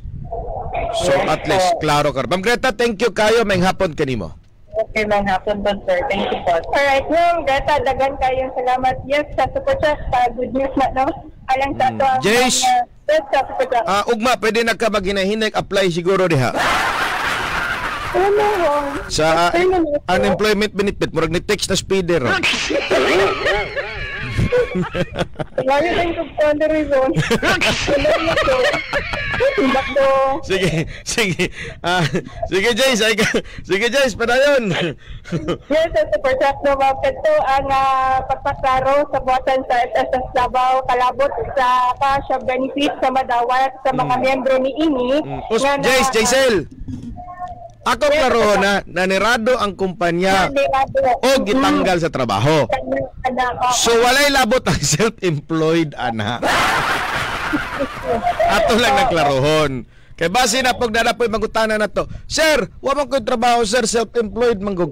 So at least klaro ka. Ma'am Greta, thank you kayo, may hapon kanimo. Okay, may hapon po, sir. Thank you po. Alright, ma'am, Greta, dagan kayong salamat. Yes, sa support siya, sa good news na, no? Alang sa ito ang Jace, sa support siya. ugma, pwede na ka maghinahinig, apply siguro diha. Ano, Sa unemployment benefit, murag ni text na speeder. Ngayon tayong kong reason. Sige. Sige, Jace. Sige, Jace, padayon. Yes, sa support siya, no, ma'am. Ito ang pagpaklaro sa buwatan sa SSS Davao, kalabot sa cash benefit sa madawat sa mga miyembro ni INI. Jaisel. Ako klaro na nanirado ang kumpanya o gitanggal sa trabaho. So walay labot ang self-employed, ana. Ato lang naklarohon. Kay base na pag nanapoy magutana na to, Sir, wa man ko trabaho, sir, self-employed man ko.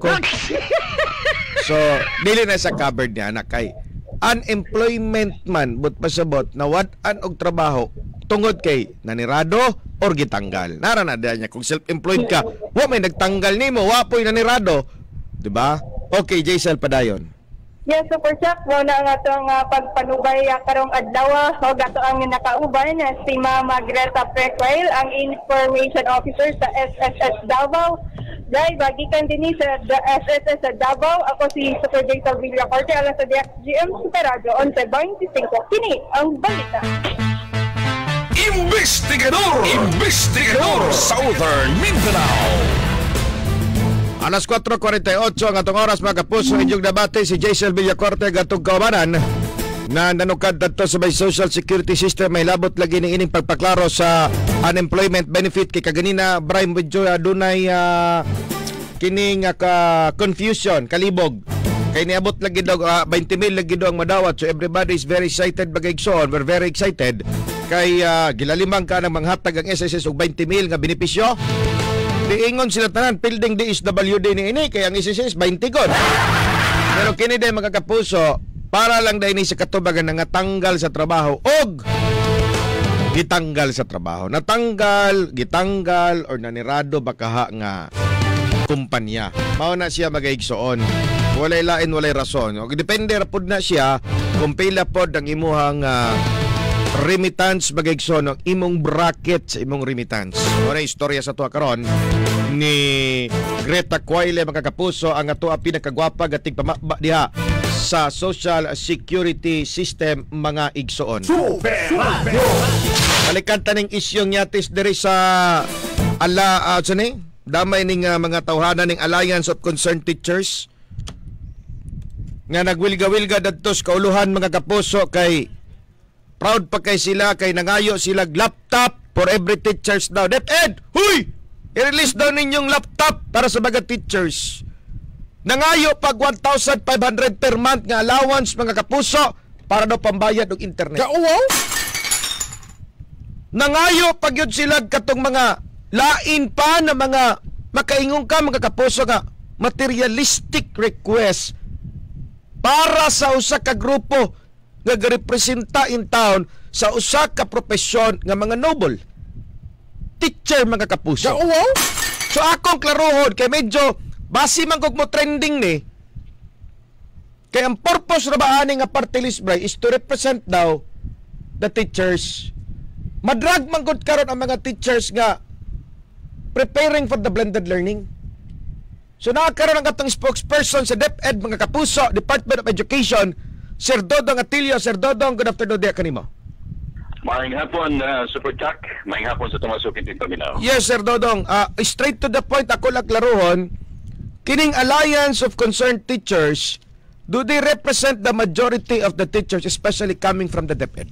So dili na sa covered niya na kay unemployment man but pasabot na wat-an og trabaho tungod kay nanirado or gitanggal. Nara na niya kung self-employed ka, wa may nagtanggal nimo, wa po'y nanirado, di ba? Okay, Jaisel padayon. Yes, Super Chuck, muna ang atong pagpanubay karong adlaw o gato ang nakauban si Mama Greta Frequail, ang Information Officer sa SSS Davao. Dahil bagikan din sa SSS sa Davao, ako si Super Jaisel Villacorte, alang sa DXGM Super Radio 1125. Kini ang balita. Investigador Southern Mindanao. Alas 4:48 ang atong oras, mga kapuso, inyong debate si Jaisel Villacorte gatong kaubanan na nanukad dito sa may social security system. May labot lagi ni ining pagpaklaro sa unemployment benefit kay kaganina Brian Medyo adunay kining confusion, kalibog. Kay niabot lagi daw 20,000 lagi daw ang madawat. So everybody is very excited bagayson. We're very excited kay gilalimang ka ng manghatag ang SSS og 20,000 nga benepisyo. Diingon sila tanan building DSWD ni ini kay ang SSS 20 god. Pero kini day mga kapuso, para lang day ni sa katubagan nga tanggal sa trabaho og gitanggal sa trabaho. Natanggal, gitanggal or nanirado bakaha nga kumpanya. Mao na siya magaigsoon. Walay lain, walay rason. O, depende rapod na siya kung pila pod ang imuhang remittance magaigsoon, ang imong bracket sa imong remittance. Ora istorya sa tuwa karon ni Greta Quayle, mga kapuso, ang ato pinakagwapa gating pamaba diha sa social security system, mga igsoon. Balikan taning isyong yatis diri sa damay ning mga tawhanan ning Alliance of Concerned Teachers nga nagwilga-wilga dadto sa kauluhan, mga kapuso, kay proud pa kay sila kay nangayo sila laptop for every teachers daw. DepEd, huy! I-release daw ninyong laptop para sa mga teachers. Nangayo pag 1,500 per month nga allowance, mga kapuso, para daw pambayad og internet. Kauwaw? Nangayo pag yun sila katong mga lain pa na mga makaingong ka, mga kapuso, nga materialistic request para sa usa ka grupo nga representa in town sa usa ka profesyon nga mga noble teacher, mga kapuso. So akong klarohon kay medyo basi man kog mo trending ni kay ang purpose ra ba ani nga party list bray is to represent daw the teachers Madrag man gud karon ang mga teachers nga preparing for the blended learning. So nakakaroon ang katong spokesperson sa DepEd, mga kapuso, Department of Education, Sir Dodong Atilio. Sir Dodong, good afternoon dia kanimo. Maayong hapon, Super Chuck. Maayong hapon sa Tumasok Inting Paminaw. Yes, Sir Dodong. Straight to the point, ako lang klaruhon, kining Alliance of Concerned Teachers, do they represent the majority of the teachers, especially coming from the DepEd?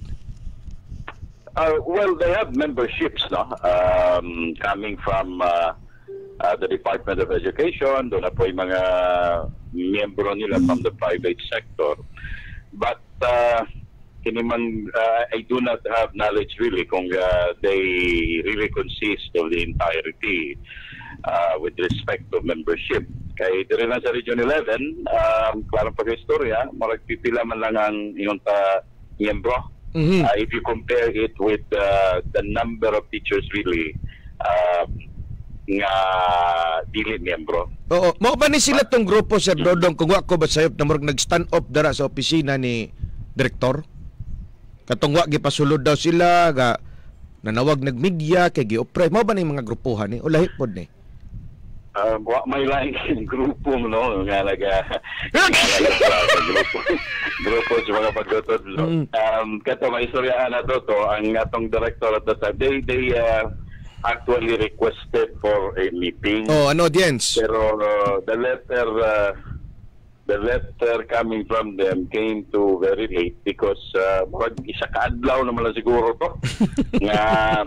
Well, they have memberships, no? Coming from the Department of Education, doon na po yung mga miyembro nila from the private sector. But I do not have knowledge really kung they really consist of the entirety with respect to membership. Kaya dito lang sa Region 11, klarong pag-istorya, maragpipila man lang ang iyong miyembro. If you compare it with the number of teachers really nga dili miyembro. Oo, mao ba ni sila tong grupo, Sir Dodong, kung wa ko ba sayop na murag nag-stand up dara sa opisina ni direktor? Katong wa gipasulod daw sila, ga nanawag nagmedia kay giopre. Mao ba ni mga grupuhan ni? O lahi pod ni? May laing grupo no nga grupo sa mga pagtutod. Kato may istorya na to ang atong director at the time. They actually requested for a meeting. Oh, an audience. Pero the letter coming from them came to very late because isa kaadlaw naman lang siguro to nga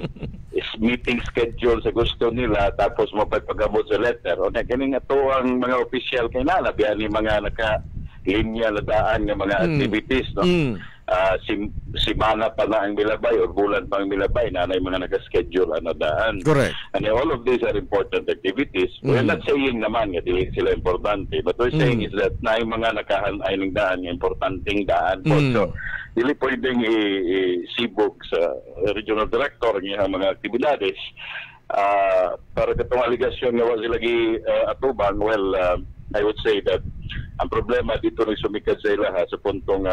is meeting schedule sa gusto nila tapos mapagpagabot sa letter. O na kining ato ang mga official kay nala biya ni mga naka-linya na daan ng mga activities, no? Simana pa na ang milabay o bulan pa ang milabay na mga naka-schedule na daan. Correct. And all of these are important activities. We're not saying naman nga dili sila importante, but we're saying is that na yung mga nakahanay ng daan, importanteng daan po. So, dili pwedeng isibog sa regional director ng mga aktibidades para katong aligasyon nga wala sila atuban. Well, I would say that ang problema dito rin sumikat sa ilaha sa puntong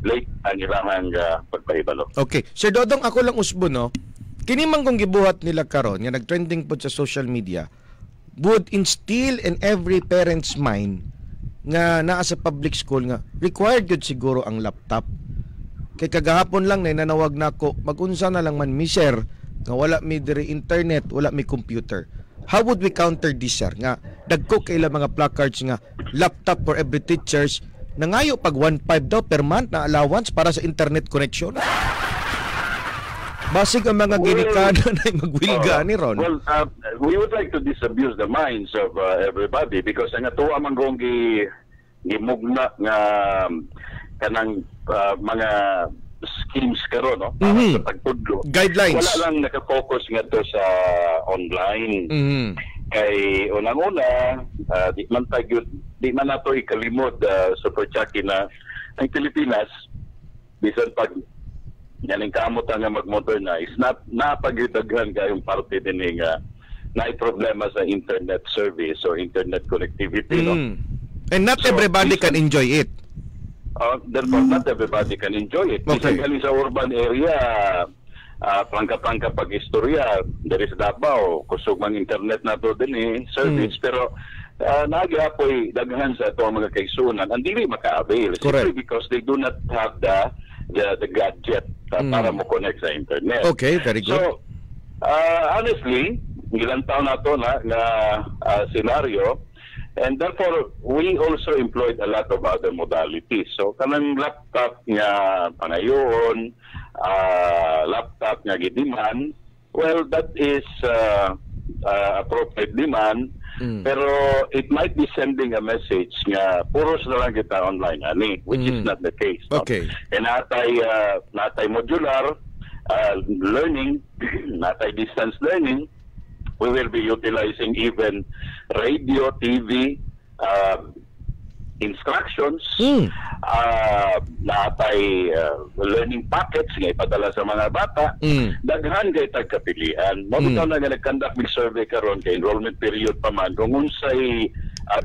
late ang ilang pagpahibalo. Okay. Sir Dodong, ako lang usbo, no? Kini man kung gibuhat nila karon nga nag-trending po sa social media would instill in every parent's mind nga naa sa public school nga required yun siguro ang laptop. Kay kagahapon lang na nanawag na ako, mag-unsa na lang man mi sir nga wala mi diri internet, wala mi computer. How would we counter this, sir? Nga dagko kaila mga placards nga laptop for every teachers, nangayo pag 1.5 daw per month na allowance para sa internet connection. Basig ang mga ginikano na magwilga ni Ron. Well, we would like to disabuse the minds of everybody because ang ato amang gong gimugna nga kanang mga schemes karon, no? Sa pagtudlo. Guidelines. Wala lang nakafocus nga to sa online. Kay unang-una, di man nato ikalimod Super Chucky na ang Pilipinas bisan pag yaning kamot nga mag-modernize, napagidaghan kayong parte din nga na problema sa internet service or internet connectivity, no? And not everybody can enjoy it. Therefore, not everybody can enjoy it. Okay. Kasi sa urban area, pangka-pangka pag-istorya, there is Davao, kusog mang internet na to din service, pero nagyapoy daghan sa ito mga kaisunan, ang dili maka-avail. Simply because they do not have the gadget para mo connect sa internet. Okay, very good. So, honestly, ilang taon na ito na scenario, and therefore, we also employed a lot of other modalities. So, kanang laptop nga panayon, laptop nga gidiman, well, that is appropriate demand, pero it might be sending a message nga puros na lang kita online, which is not the case. Okay. And natay modular learning, natay distance learning. We will be utilizing even radio, TV, instructions, natay learning packets nga ipadala sa mga bata. Daghan kay tagkapilian. Mabitaw na nga nag-conduct ng survey karon kay enrollment period pa man kung unsay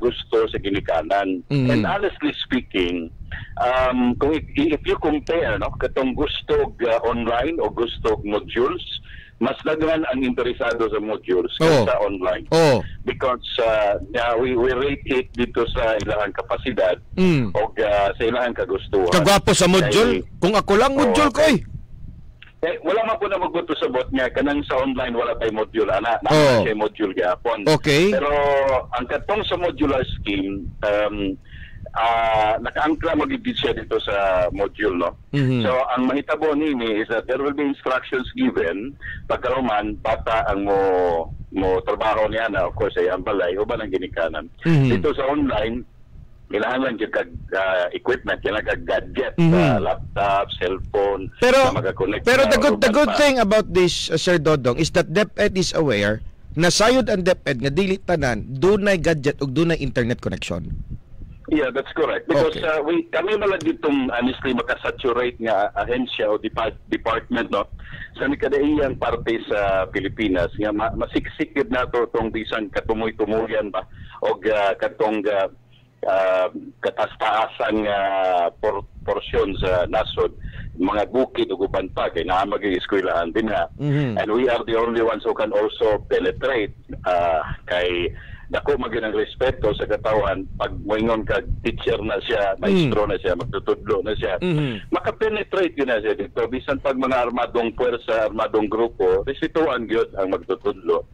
gusto sa ginikanan. And honestly speaking, kung if you compare katong gusto online o gusto modules, mas daghan ang interesado sa modules kaysa online. Because we rate it dito sa ilang kapasidad o sa ilang kagustuhan. Kagwapo sa module. Kung ako lang module ko wala man po na magbuto sa bot niya. Kanang sa online, wala tayo module. Siya module gapon. Okay. Pero ang katong sa modular scheme, nakaangkla magigit siya dito sa module, no? So, ang mahitabo nini is that there will be instructions given pagkaroman bata ang mo trabaho niya na, of course, ay ang balay o ba ng ginikanan. Dito sa online, kailangan lang yung equipment, kailangan gadget, laptop, cellphone, pero na makakonect. Pero the good thing about this, Sir Dodong, is that DepEd is aware na sayod ang DepEd nga dili tanan dunay gadget ug dunay internet connection. Yeah, that's correct. Because kami malag ditong honestly makasaturate nga ahensya o department, no? Sa nikadaiyang parte sa Pilipinas nga masiksik na to tong bisan katumoy-tumuyan ba o katong kataas-taasan porsyon sa nasod, mga bukid o guban pa kay naa mag-ieskuylahan din ha. And we are the only ones who can also penetrate kay dako maging respeto sa katawan pag moingon ka teacher na siya, maestro na siya, magtutudlo na siya, makapenetrate yun na siya dito. Bisan pag mga armadong puwersa, armadong grupo, respetuan yun ang magtutudlo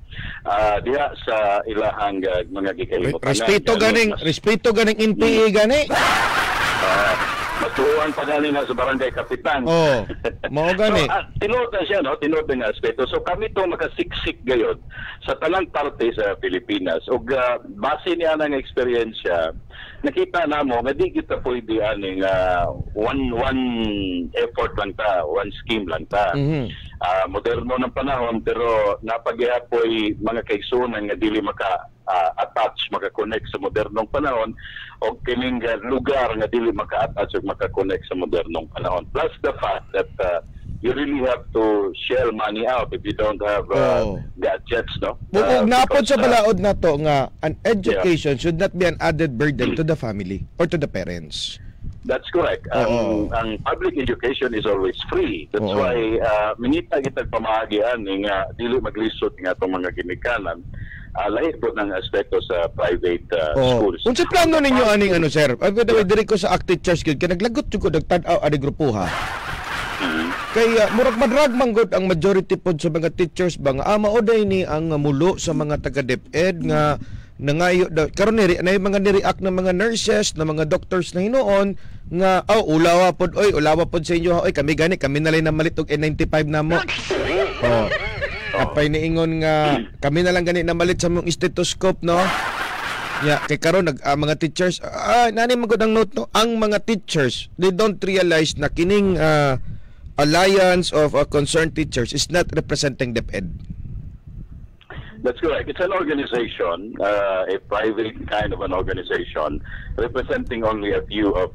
diha sa ilahang mga gikalimutan. Respeto ganing NPA gani. Matuan pa gani na sa barangay kapitan. Mao gani. So, tinood na siya, no? Tinood na aspeto. So kami itong makasiksik gayod sa tanang parte sa Pilipinas. O base niya ng eksperyensya, nakita na mo, nga di kita pwede aning one effort lang ta, one scheme lang ta. Moderno ng panahon, pero napagyapoy mga kaigsunan nga dili maka-attach, maka-connect sa modernong panahon o kining lugar nga dili maka-attach o maka-connect sa modernong panahon. Plus the fact that you really have to shell money out if you don't have gadgets, no? Napod sa balaod na to nga an education should not be an added burden to the family or to the parents. That's correct. Ang public education is always free. That's why minita kitag pamahagian nga dili maglisod nga itong mga ginikanan. Lahi po ng aspekto sa private schools. Kung sa plano ninyo aning sir, diri ko sa active church guild, kaya naglagot ko nagtanaw ani grupuha. Kaya murag madrag manggod ang majority pod sa mga teachers ba nga maoday ni ang mulo sa mga taga DepEd nga nangayo karon na mga ni-react ng mga nurses, ng mga doctors na hinoon nga ulawa pod sa inyo kami nalay na malit og N95 namo. Apay niingon nga kami na lang gani na malit sa mong stethoscope, no? Kay karon mga teachers nani magud ang note, no? Ang mga teachers, they don't realize na kining alliance of concerned teachers is not representing DepEd. That's correct. It's an organization, a private kind of an organization, representing only a few of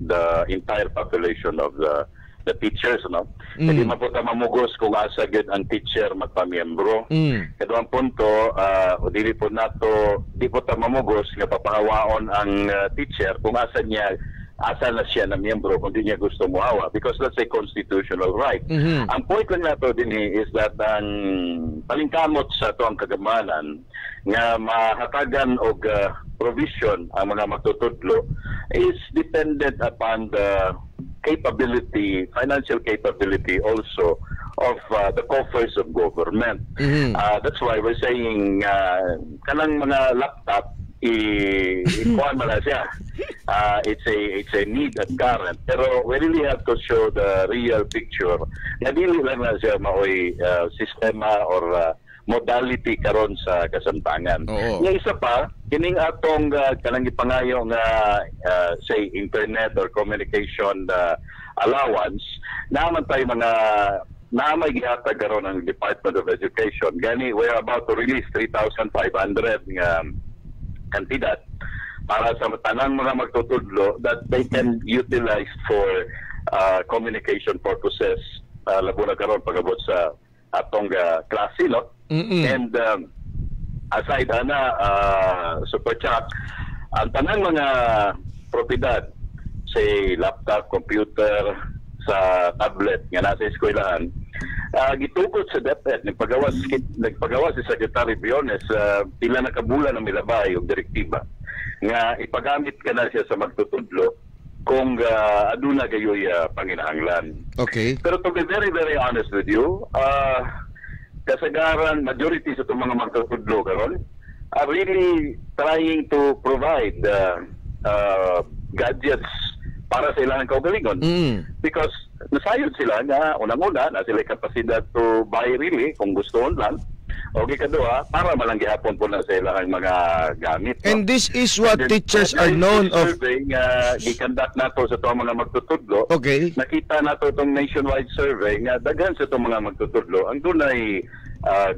the entire population of the teachers, no? Hindi maputa mamugos kung asa gid ang teacher magpamiyembro. Kaya ang punto, di po ta mamugos nga papahawaon ang teacher kung asa na siya na miyembro kung di niya gusto muhawa, because that's a constitutional right. Ang point lang nato din is that ang palingkamot sa to ang kagamanan nga mahatagan og provision ang mga magtutudlo is dependent upon the financial capability also of the coffers of government. That's why we're saying kanang mga laptop ikuan man siya. It's a need at current, pero we really have to show the real picture. Na dili lang na siya maoy sistema or modality karon sa kasamtangan. Nga isa pa, kining atong kanang ipangayo nga say internet or communication allowance, naman tayo mga may gihatag karon ng Department of Education. Gani, we're about to release 3,500 nga kandidat para sa tanang mga magtutudlo that they can utilize for communication purposes. Labo na karon pagabot sa atong klase, no? And aside Super Chuck, ang tanang mga propiedad, say laptop, computer, sa tablet nga nasa eskwelahan, gitugot sa DepEd, nagpagawa si Secretary Briones pila na kabulan ang milabay og direktiba nga ipagamit ka na siya sa magtutudlo kung aduna gayoy panginahanglan. Okay. Pero to be very, very honest with you, kasagaran, majority sa itong mga magtutudlo karon are really trying to provide gadgets para sa ilang kaugalingon. Because nasayod sila nga unang-una na sila kapasidad to buy really kung gustoon lang. O ikaduha, para malanggihapon po na sa ilang mga gamit. No? And this is what teachers are known of. Survey nga gikandak nato sa itong mga magtutudlo. Okay. Nakita nato itong nationwide survey nga daghan sa itong mga magtutudlo ang dunay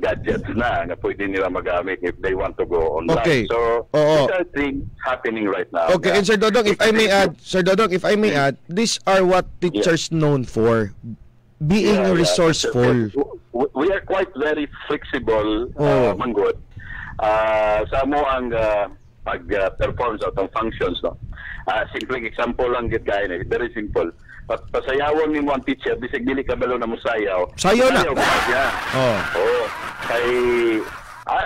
gadgets na pwede nila magamit if they want to go online. Okay. So, these are things happening right now. Okay, and Sir Dodong, if I may add, these are what teachers known for, being resourceful. We are quite very flexible, Manggod. Sa mo ang pag-perform sa itong functions, no? Simpleng example lang gid kay very simple. Pasayawon ni mo ang teacher bisig dili ka balo na mosayaw. Sayo na. Kay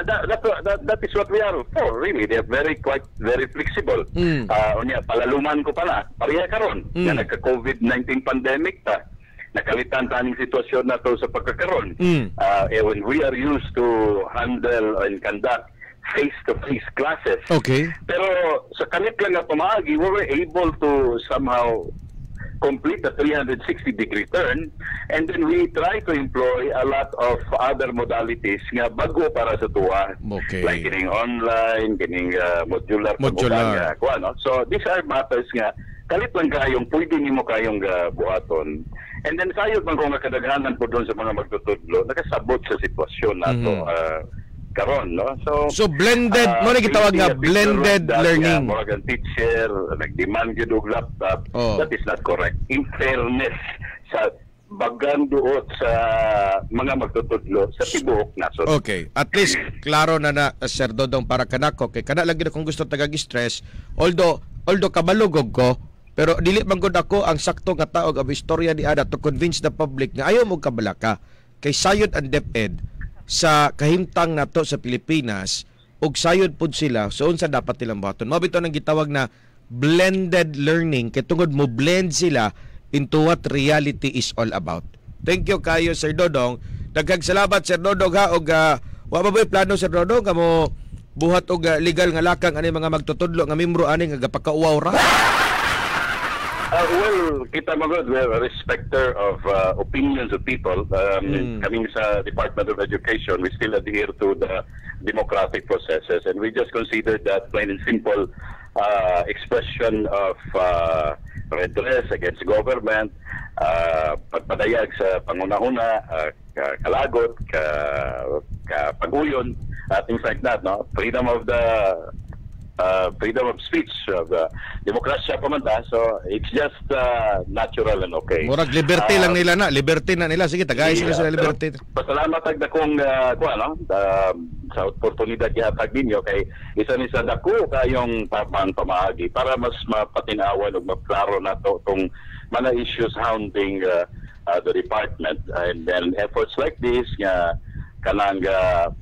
that is what we are for, really. They are very flexible. Unya palaluman ko pala. Pareha karon nga nagka-COVID-19 pandemic ta. Nakalitan taning sitwasyon nato sa pagkakaroon. When we are used to handle and conduct face-to-face classes. Okay. Pero sa kanit lang nga pamaagi, we were able to somehow complete the 360-degree turn, and then we try to employ a lot of other modalities nga bago para sa tuwa. Okay. Like kining online, kining modular. No? So these are matters nga kalit lang kayong pwede nimo kayong buhaton. And then sayod man kung nakadaghanan po doon sa mga magtutudlo, nakasabot sa sitwasyon nato karon, no? So blended, mo na gitawag nga blended learning. Mga teacher nag-demand gyud og laptop. That is not correct. In fairness sa bagan duot sa mga magtutudlo sa tibuok nasod. Okay, at least klaro na Sir Dodong para kanako kay kana lagi na kung gusto tagag-stress, although kabalugog ko, pero dili man gud ako ang sakto nga tao og istorya ni Ada to convince the public nga ayaw mo kabalaka kay sayod ang DepEd sa kahimtang nato sa Pilipinas ug sayod pud sila so unsa dapat nilang buhaton. Mao bitaw nang gitawag na blended learning kay tungod mo blend sila into what reality is all about. Thank you kayo Sir Dodong. Daghang salamat Sir Dodong ha og wa ba plano Sir Dodong kamo buhat og legal nga lakang ani mga magtutudlo nga membro ani nga gapakauwaw ra. Well, kita magod, we're a respecter of opinions of people. Coming sa Department of Education, we still adhere to the democratic processes, and we just consider that plain and simple expression of redress against government, pagpadayag sa pangunahuna, kalagot, paguyon, things like that, no? Freedom of speech, demokrasya pamanta, so it's just natural and okay. Murag liberty lang nila na, liberty na nila. Sige, tagay sila sa liberty. Pasalamat tag dakong sa oportunidad gihatag ninyo kay isa ni sa dako kayong pamaagi para mas mapatinawan ug maklaro nato tong mga issues hounding the department, and then efforts like this nga kanang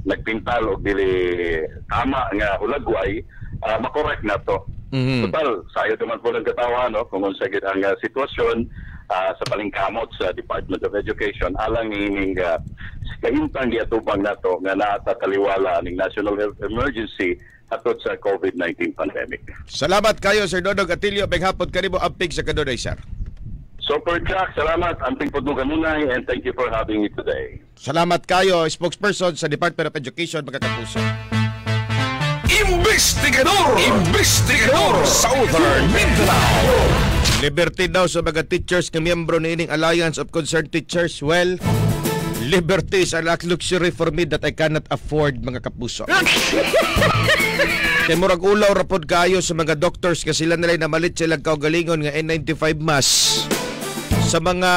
nagpintal og dili tama nga hulagway makorek na to. Total, sayo naman po ng katawa, no? Kung unsagit ang sitwasyon sa palingkamot sa Department of Education, alang ining kahintang giatubang na to nga natataliwala ng National Health Emergency atod sa COVID-19 pandemic. Salamat kayo, Sir Dodong Atilio. Benghapon kanibo amping sa kadoday, sir. Super Jack, salamat. Amping po nung kanunay, and thank you for having me today. Salamat kayo, spokesperson sa Department of Education, mga kapuso. Investigador Southern Mindanao. Liberty daw sa mga teachers na miyembro ni ining Alliance of Concerned Teachers. Well, liberty is a luxury for me that I cannot afford, mga kapuso. Kaya murag ulaw rapod kayo sa mga doctors kasi sila nilay namalit silang kaugalingon nga N95 mask sa mga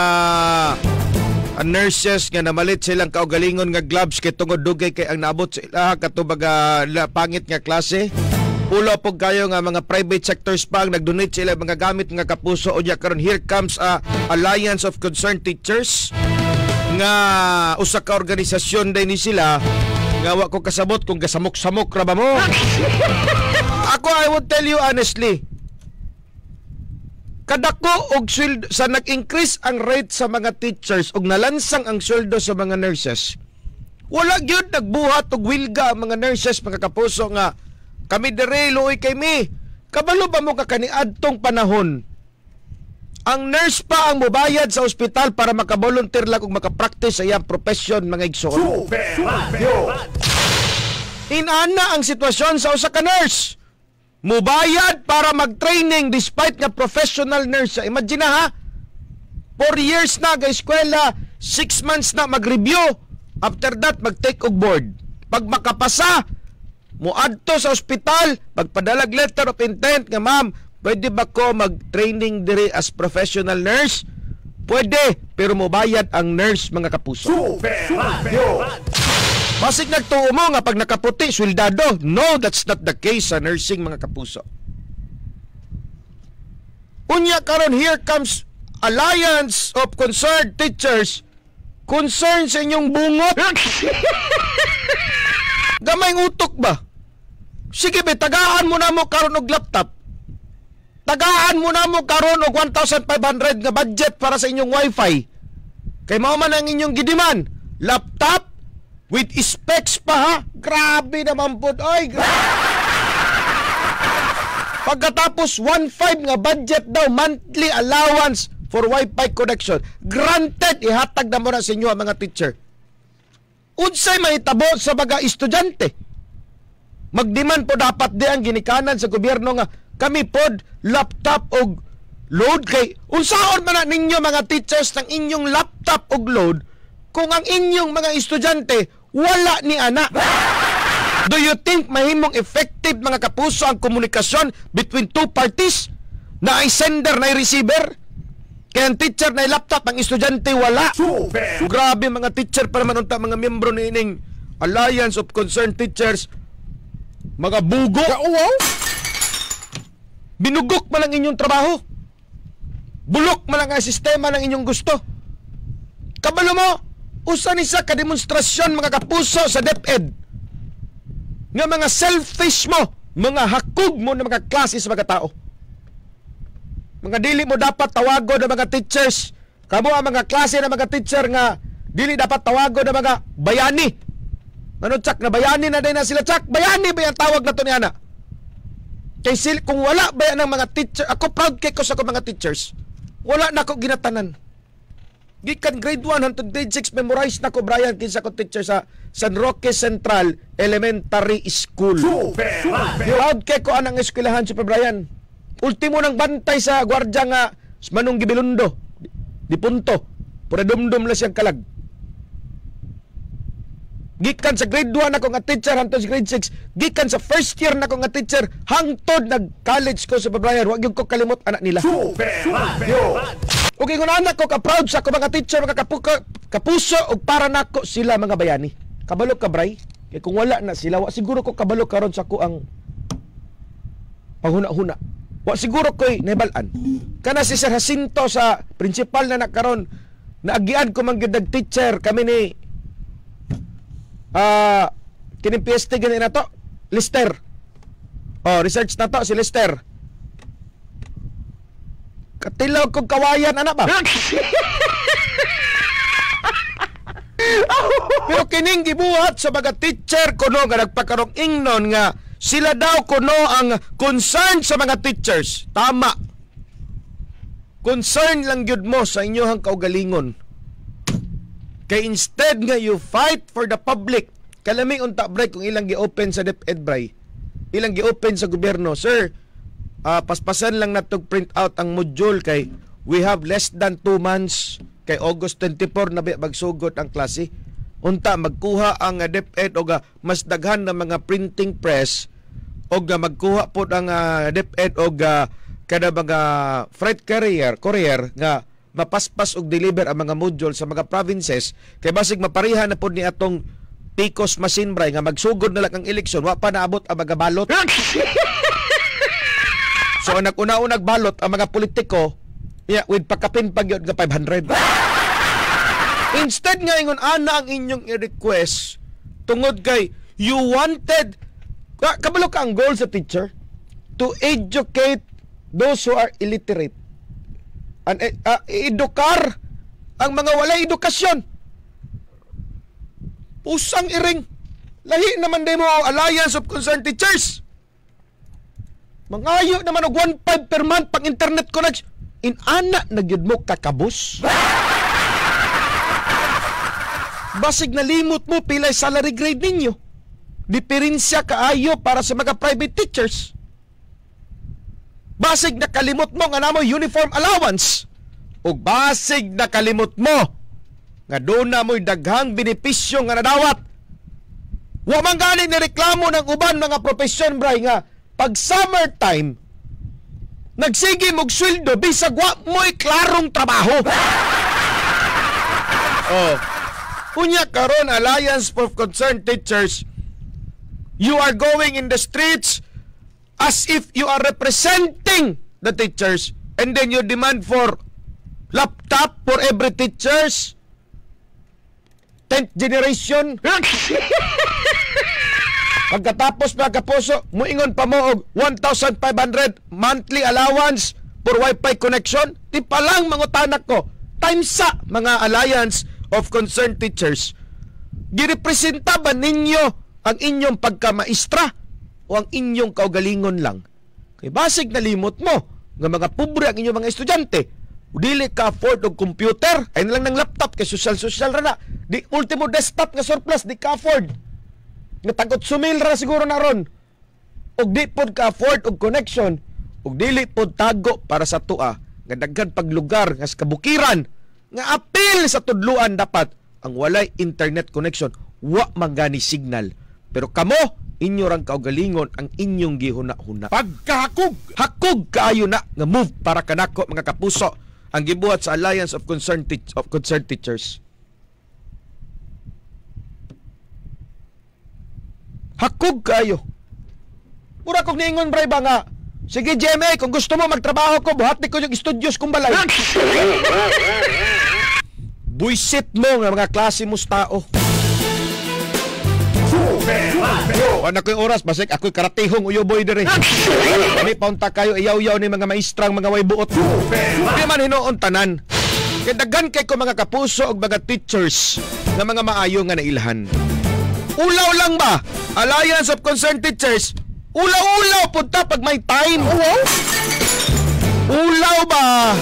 ang nurses nga namalit silang kaugalingon nga gloves kay tungod dugay kay ang naabot sila katubag pangit nga klase. Pulo po kayo nga mga private sectors pa ang nag-donate sila mga gamit nga kapuso. O karon here comes a Alliance of Concerned Teachers nga usa ka organisasyon din ni sila nga wa ko kasabot kung gasamok-samok ra ba mo. Ako, I would tell you honestly, kadako og sweldo sa nag-increase ang rate sa mga teachers ug nalansang ang sweldo sa mga nurses. Wala gyud nagbuhat og wilga ang mga nurses mga kapuso nga kami dire luoy kay mi. Kabalo ba mo ka kaniadtong panahon? Ang nurse pa ang mobayad sa ospital para makabolunteer lang ug makapractice sa iyang profession mga igsoon. Inana ang sitwasyon sa usa ka nurse. Mubayad para mag-training despite nga professional nurse. Imagine ha, 4 years na ga-eskwela, 6 months na mag-review, after that mag-take og board. Pag makapasa, muadto sa ospital, pagpadalag letter of intent nga ma'am, pwede ba ko mag-training diri as professional nurse? Pwede, pero mubayad ang nurse mga kapuso. Basig nagtuo mo nga pag nakaputi, sweldado. No, that's not the case sa nursing mga kapuso. Unya karon here comes Alliance of Concerned Teachers. Concern sa inyong bungot. Gamay utok ba? Sige be, tagaan mo na mo karon og laptop. Tagaan mo na mo karon og 1,500 nga budget para sa inyong wifi. Kay mao man ang inyong gidiman. Laptop with specs pa ha? Grabe naman po. Ay, pagkatapos 1,500 nga budget daw, monthly allowance for Wi-Fi connection. Granted, ihatag na mo na sa inyo mga teacher. Unsay mahitabo sa mga estudyante. Magdemand po dapat di ang ginikanan sa gobyerno nga kami pod laptop og load kay unsaon man na ninyo mga teachers ng inyong laptop og load kung ang inyong mga estudyante wala ni ana. Do you think mahimong effective mga kapuso ang komunikasyon between two parties? Na ay sender na ay receiver? Kaya ang teacher na ay laptop, ang estudyante wala. Grabe mga teacher para manunta mga miyembro ni ining Alliance of Concerned Teachers. Mga bugo. Binugok man ang inyong trabaho. Bulok man ang sistema ng inyong gusto. Kabalo mo, usa ni sa kademonstrasyon mga kapuso sa DepEd nga mga selfish mo, mga hakog mo ng mga klase sa mga tao. Mga dili mo dapat tawago ng mga teachers. Kamo ang mga klase ng mga teacher nga dili dapat tawago ng mga bayani. Ano Chak, na bayani na din na sila Chak? Bayani ba yung tawag na to ni Ana? Kay kung wala ba yan ng mga teacher, ako proud kay ko sa mga teachers. Wala na ako ginatanan. Gikan grade 1 hangtod grade 6 memorize na ko Brian kinsa ko teacher sa San Roque Central Elementary School. Proud kay ko anang eskwelahan si Brian. Ultimo nang bantay sa gwardiya nga Manong Gibilundo. Di punto. Pura dumdum lang siyang kalag. Gikan sa grade 1 ako nga teacher hangtod sa grade 6. Gikan sa first year na ko nga teacher hangtod nag-college ko sa Brian. Wa gyud ko kalimot anak nila. Okay, kung anak ko ka-proud sa ako mga teacher, mga kapuso, o para nako sila mga bayani. Kabalo ka, Bray? Kaya kung wala na sila, wa siguro ko kabalo karon sa ako ang panghuna-huna. Wa siguro ko'y nahibalan. Kana si Sir Jacinto sa principal na nakaroon, naagian ko manggid teacher kami ni kining PST ganin na to, Lester. Research na to, si Lester. Katilaw kong kawayan, anak ba? Pero kining gibuhat sa mga teacher kuno nga nagpakarong ingnon nga sila daw kuno ang concern sa mga teachers. Tama. Concern lang gyud mo sa inyohang kaugalingon. Kay instead nga you fight for the public. Kalaming unta break kung ilang gi-open sa DepEd Bray. Ilang gi-open sa gobyerno, sir. Paspasan lang natog print out ang module kay we have less than 2 months kay August 24 na magsugot ang klase. Unta magkuha ang DepEd og mas daghan na mga printing press og magkuha pod ang DepEd og kada mga freight courier nga mapaspas og deliver ang mga module sa mga provinces kay basig maparihan na pud ni atong PCOS machine bray nga magsugod na lang ang eleksyon wa pa naabot ang mga balot. So ang nag-una-unag balot ang mga politiko with pakapin pagyod nga 500. Instead nga ingon ana ang inyong i-request tungod kay you wanted kabalo ka ang goal sa teacher to educate those who are illiterate and edukar ang mga walay edukasyon. Usang iring lahi naman din mo Alliance of Concerned Teachers. Mangayo naman og 1.5 per month pang internet connection. Inana nagyud mo kakabus. Basig nalimot mo pilay salary grade ninyo. Diferensya kaayo para sa mga private teachers. Basig nakalimot mo nga namo uniform allowance. Ug basig nakalimot mo nga doon na mo'y daghang benepisyo nga nadawat. Wa man gani ni reklamo ng uban mga profesyon bray nga pag summertime nagsige mog sweldo bisag wa mo'y klarong trabaho. Unya karon Alliance for Concerned Teachers, you are going in the streets as if you are representing the teachers and then you demand for laptop for every teachers. 10th generation. Pagkatapos mga kapuso, muingon pa mo og 1,500 monthly allowance for wifi connection. Di pa lang mga tanak ko. Times sa mga Alliance of Concerned Teachers. Girepresenta ba ninyo ang inyong pagkamaistra o ang inyong kaugalingon lang? Kay basig na limot mo nga mga pobre ang inyong mga estudyante. Dili ka afford og computer, ay lang ng laptop kay social ra na. Di ultimo desktop nga surplus di ka afford. Nga tagot sumil ra siguro na ron. Og di pod ka afford og connection, og dili pod tago para sa tua nga daghan paglugar nga sa kabukiran nga apil sa tudluan dapat ang walay internet connection, wa magani signal. Pero kamo inyo rang kaugalingon ang inyong gihuna-huna. Hakog kaayo na nga move para kanako mga kapuso ang gibuhat sa Alliance of Concerned Teachers. Hakog kayo. Mura kong niingon bray ba nga, sige GMA, kung gusto mo magtrabaho ko, buhati ko yung studios kong balay. Buisit mo nga mga klase mong tao. Ano ko yung oras, basik ako'y karatihong uyoboy dire. Kami paunta kayo, iyaw-yaw ni mga maestrang mga way buot. Hindi man hinoon tanan. Kaya daghan kay ko mga kapuso o mga teachers na mga maayo nga nailhan. Ulaw lang ba? Alliance of Concerned Teachers, ulaw-ulaw punta pag may time. Ulaw ba?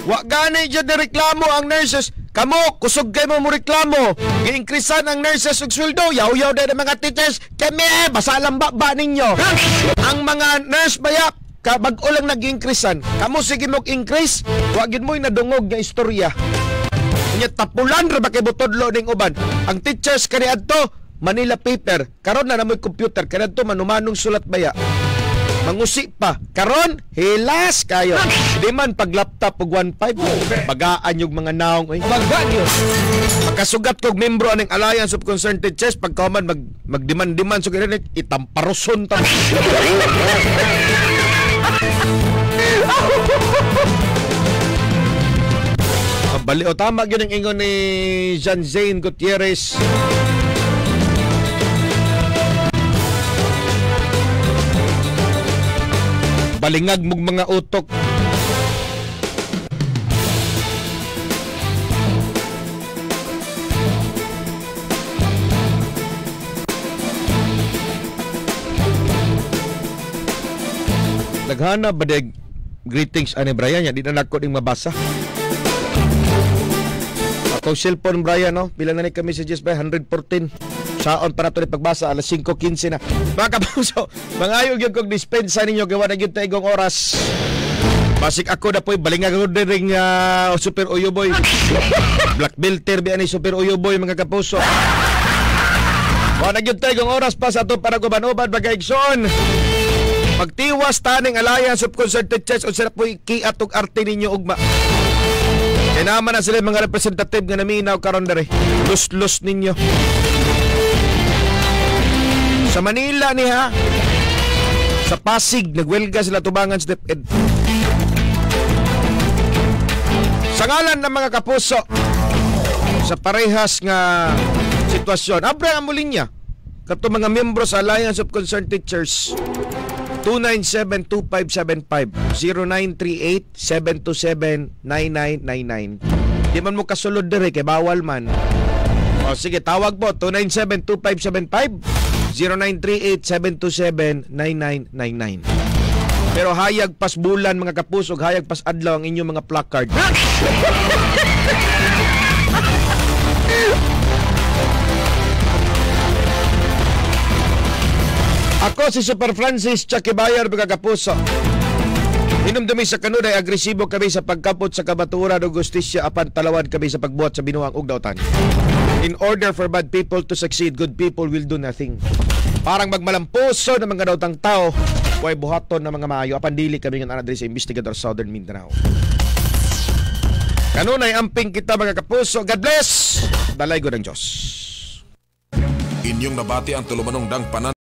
Wa gani dyan reklamo ang nurses. Kamo, kusog kayo mo reklamo. Gi-increasean ang nurses og sweldo. Yaw-yaw din ang mga teachers. Kami, basa lang ba ninyo? Ang mga nurse baya, kabag-o lang nag-increasean. Kamo sige mag-increase, wagin mo'y nadungog nga istorya. Kanya tapulan ra ba kay butodlo ning uban. Ang teachers kaniadto Manila paper, karon na namoy computer, kaniadto manumanong sulat baya. Mangusi pa. Karon, hilas kayo. Di man pag laptop og 1.5, bagaan yung mga naong. Bagaan yun. Makasugat kog membro aning Alliance of Concerned Teachers, pagkaman magdemand-demand so kaya itamparoson ta. Bali o tama yun ang ingon ni John Zane Gutierrez. Balingag mong mga utok. Naghana ba de greetings ani Brian ya di na nako ding mabasa. Ako cellphone Brian no, bilang na ni messages by 114. Saon para to ni pagbasa alas 5:15 na. Mga kapuso, mangayog yung kong dispensa ninyo gawa na gyud ta igong oras. Basik ako na po'y balingag ako ring Super Uyo Boy. Black Belter bi ani Super Uyo Boy mga kapuso. Gawa na gyud ta igong oras pa sa ato para guban-uban bagaigsoon. Magtiwas taning Alliance of Concerned Teachers o sila po'y kiatog arte ninyo ugma. Kaya naman na sila mga representative nga naminaw karon dere. Lus-lus ninyo. Sa Manila niha, sa Pasig, nagwelga sila tubangan sa DepEd. Sa ngalan ng mga kapuso, sa parehas nga sitwasyon, abre ang mulinya. Kato mga miyembro sa Alliance of Concerned Teachers, 297-2575, 0938-727-9999. Di man mo kasulod dire kay bawal man. O sige, tawag po 297-2575, 0938-727-9999. Pero hayag pas bulan mga kapuso, hayag pas adlaw ang inyong mga placard. Ako si Super Francis Chakibayar mga kapuso. Hinumdumi sa kanuday, agresibo kami sa pagkapot sa kabaturan o justisya apan talawan kami sa pagbuhat sa binuang ugdawtan. In order for bad people to succeed, good people will do nothing. Parang magmalampuso ng mga dautang tao, way buhaton ng mga maayo, apan dili kami ng anadri sa Investigador Southern Mindanao. Kanunay amping kita mga kapuso. God bless! Dalay ko ng Diyos. Inyong nabati ang tulumanong dang panan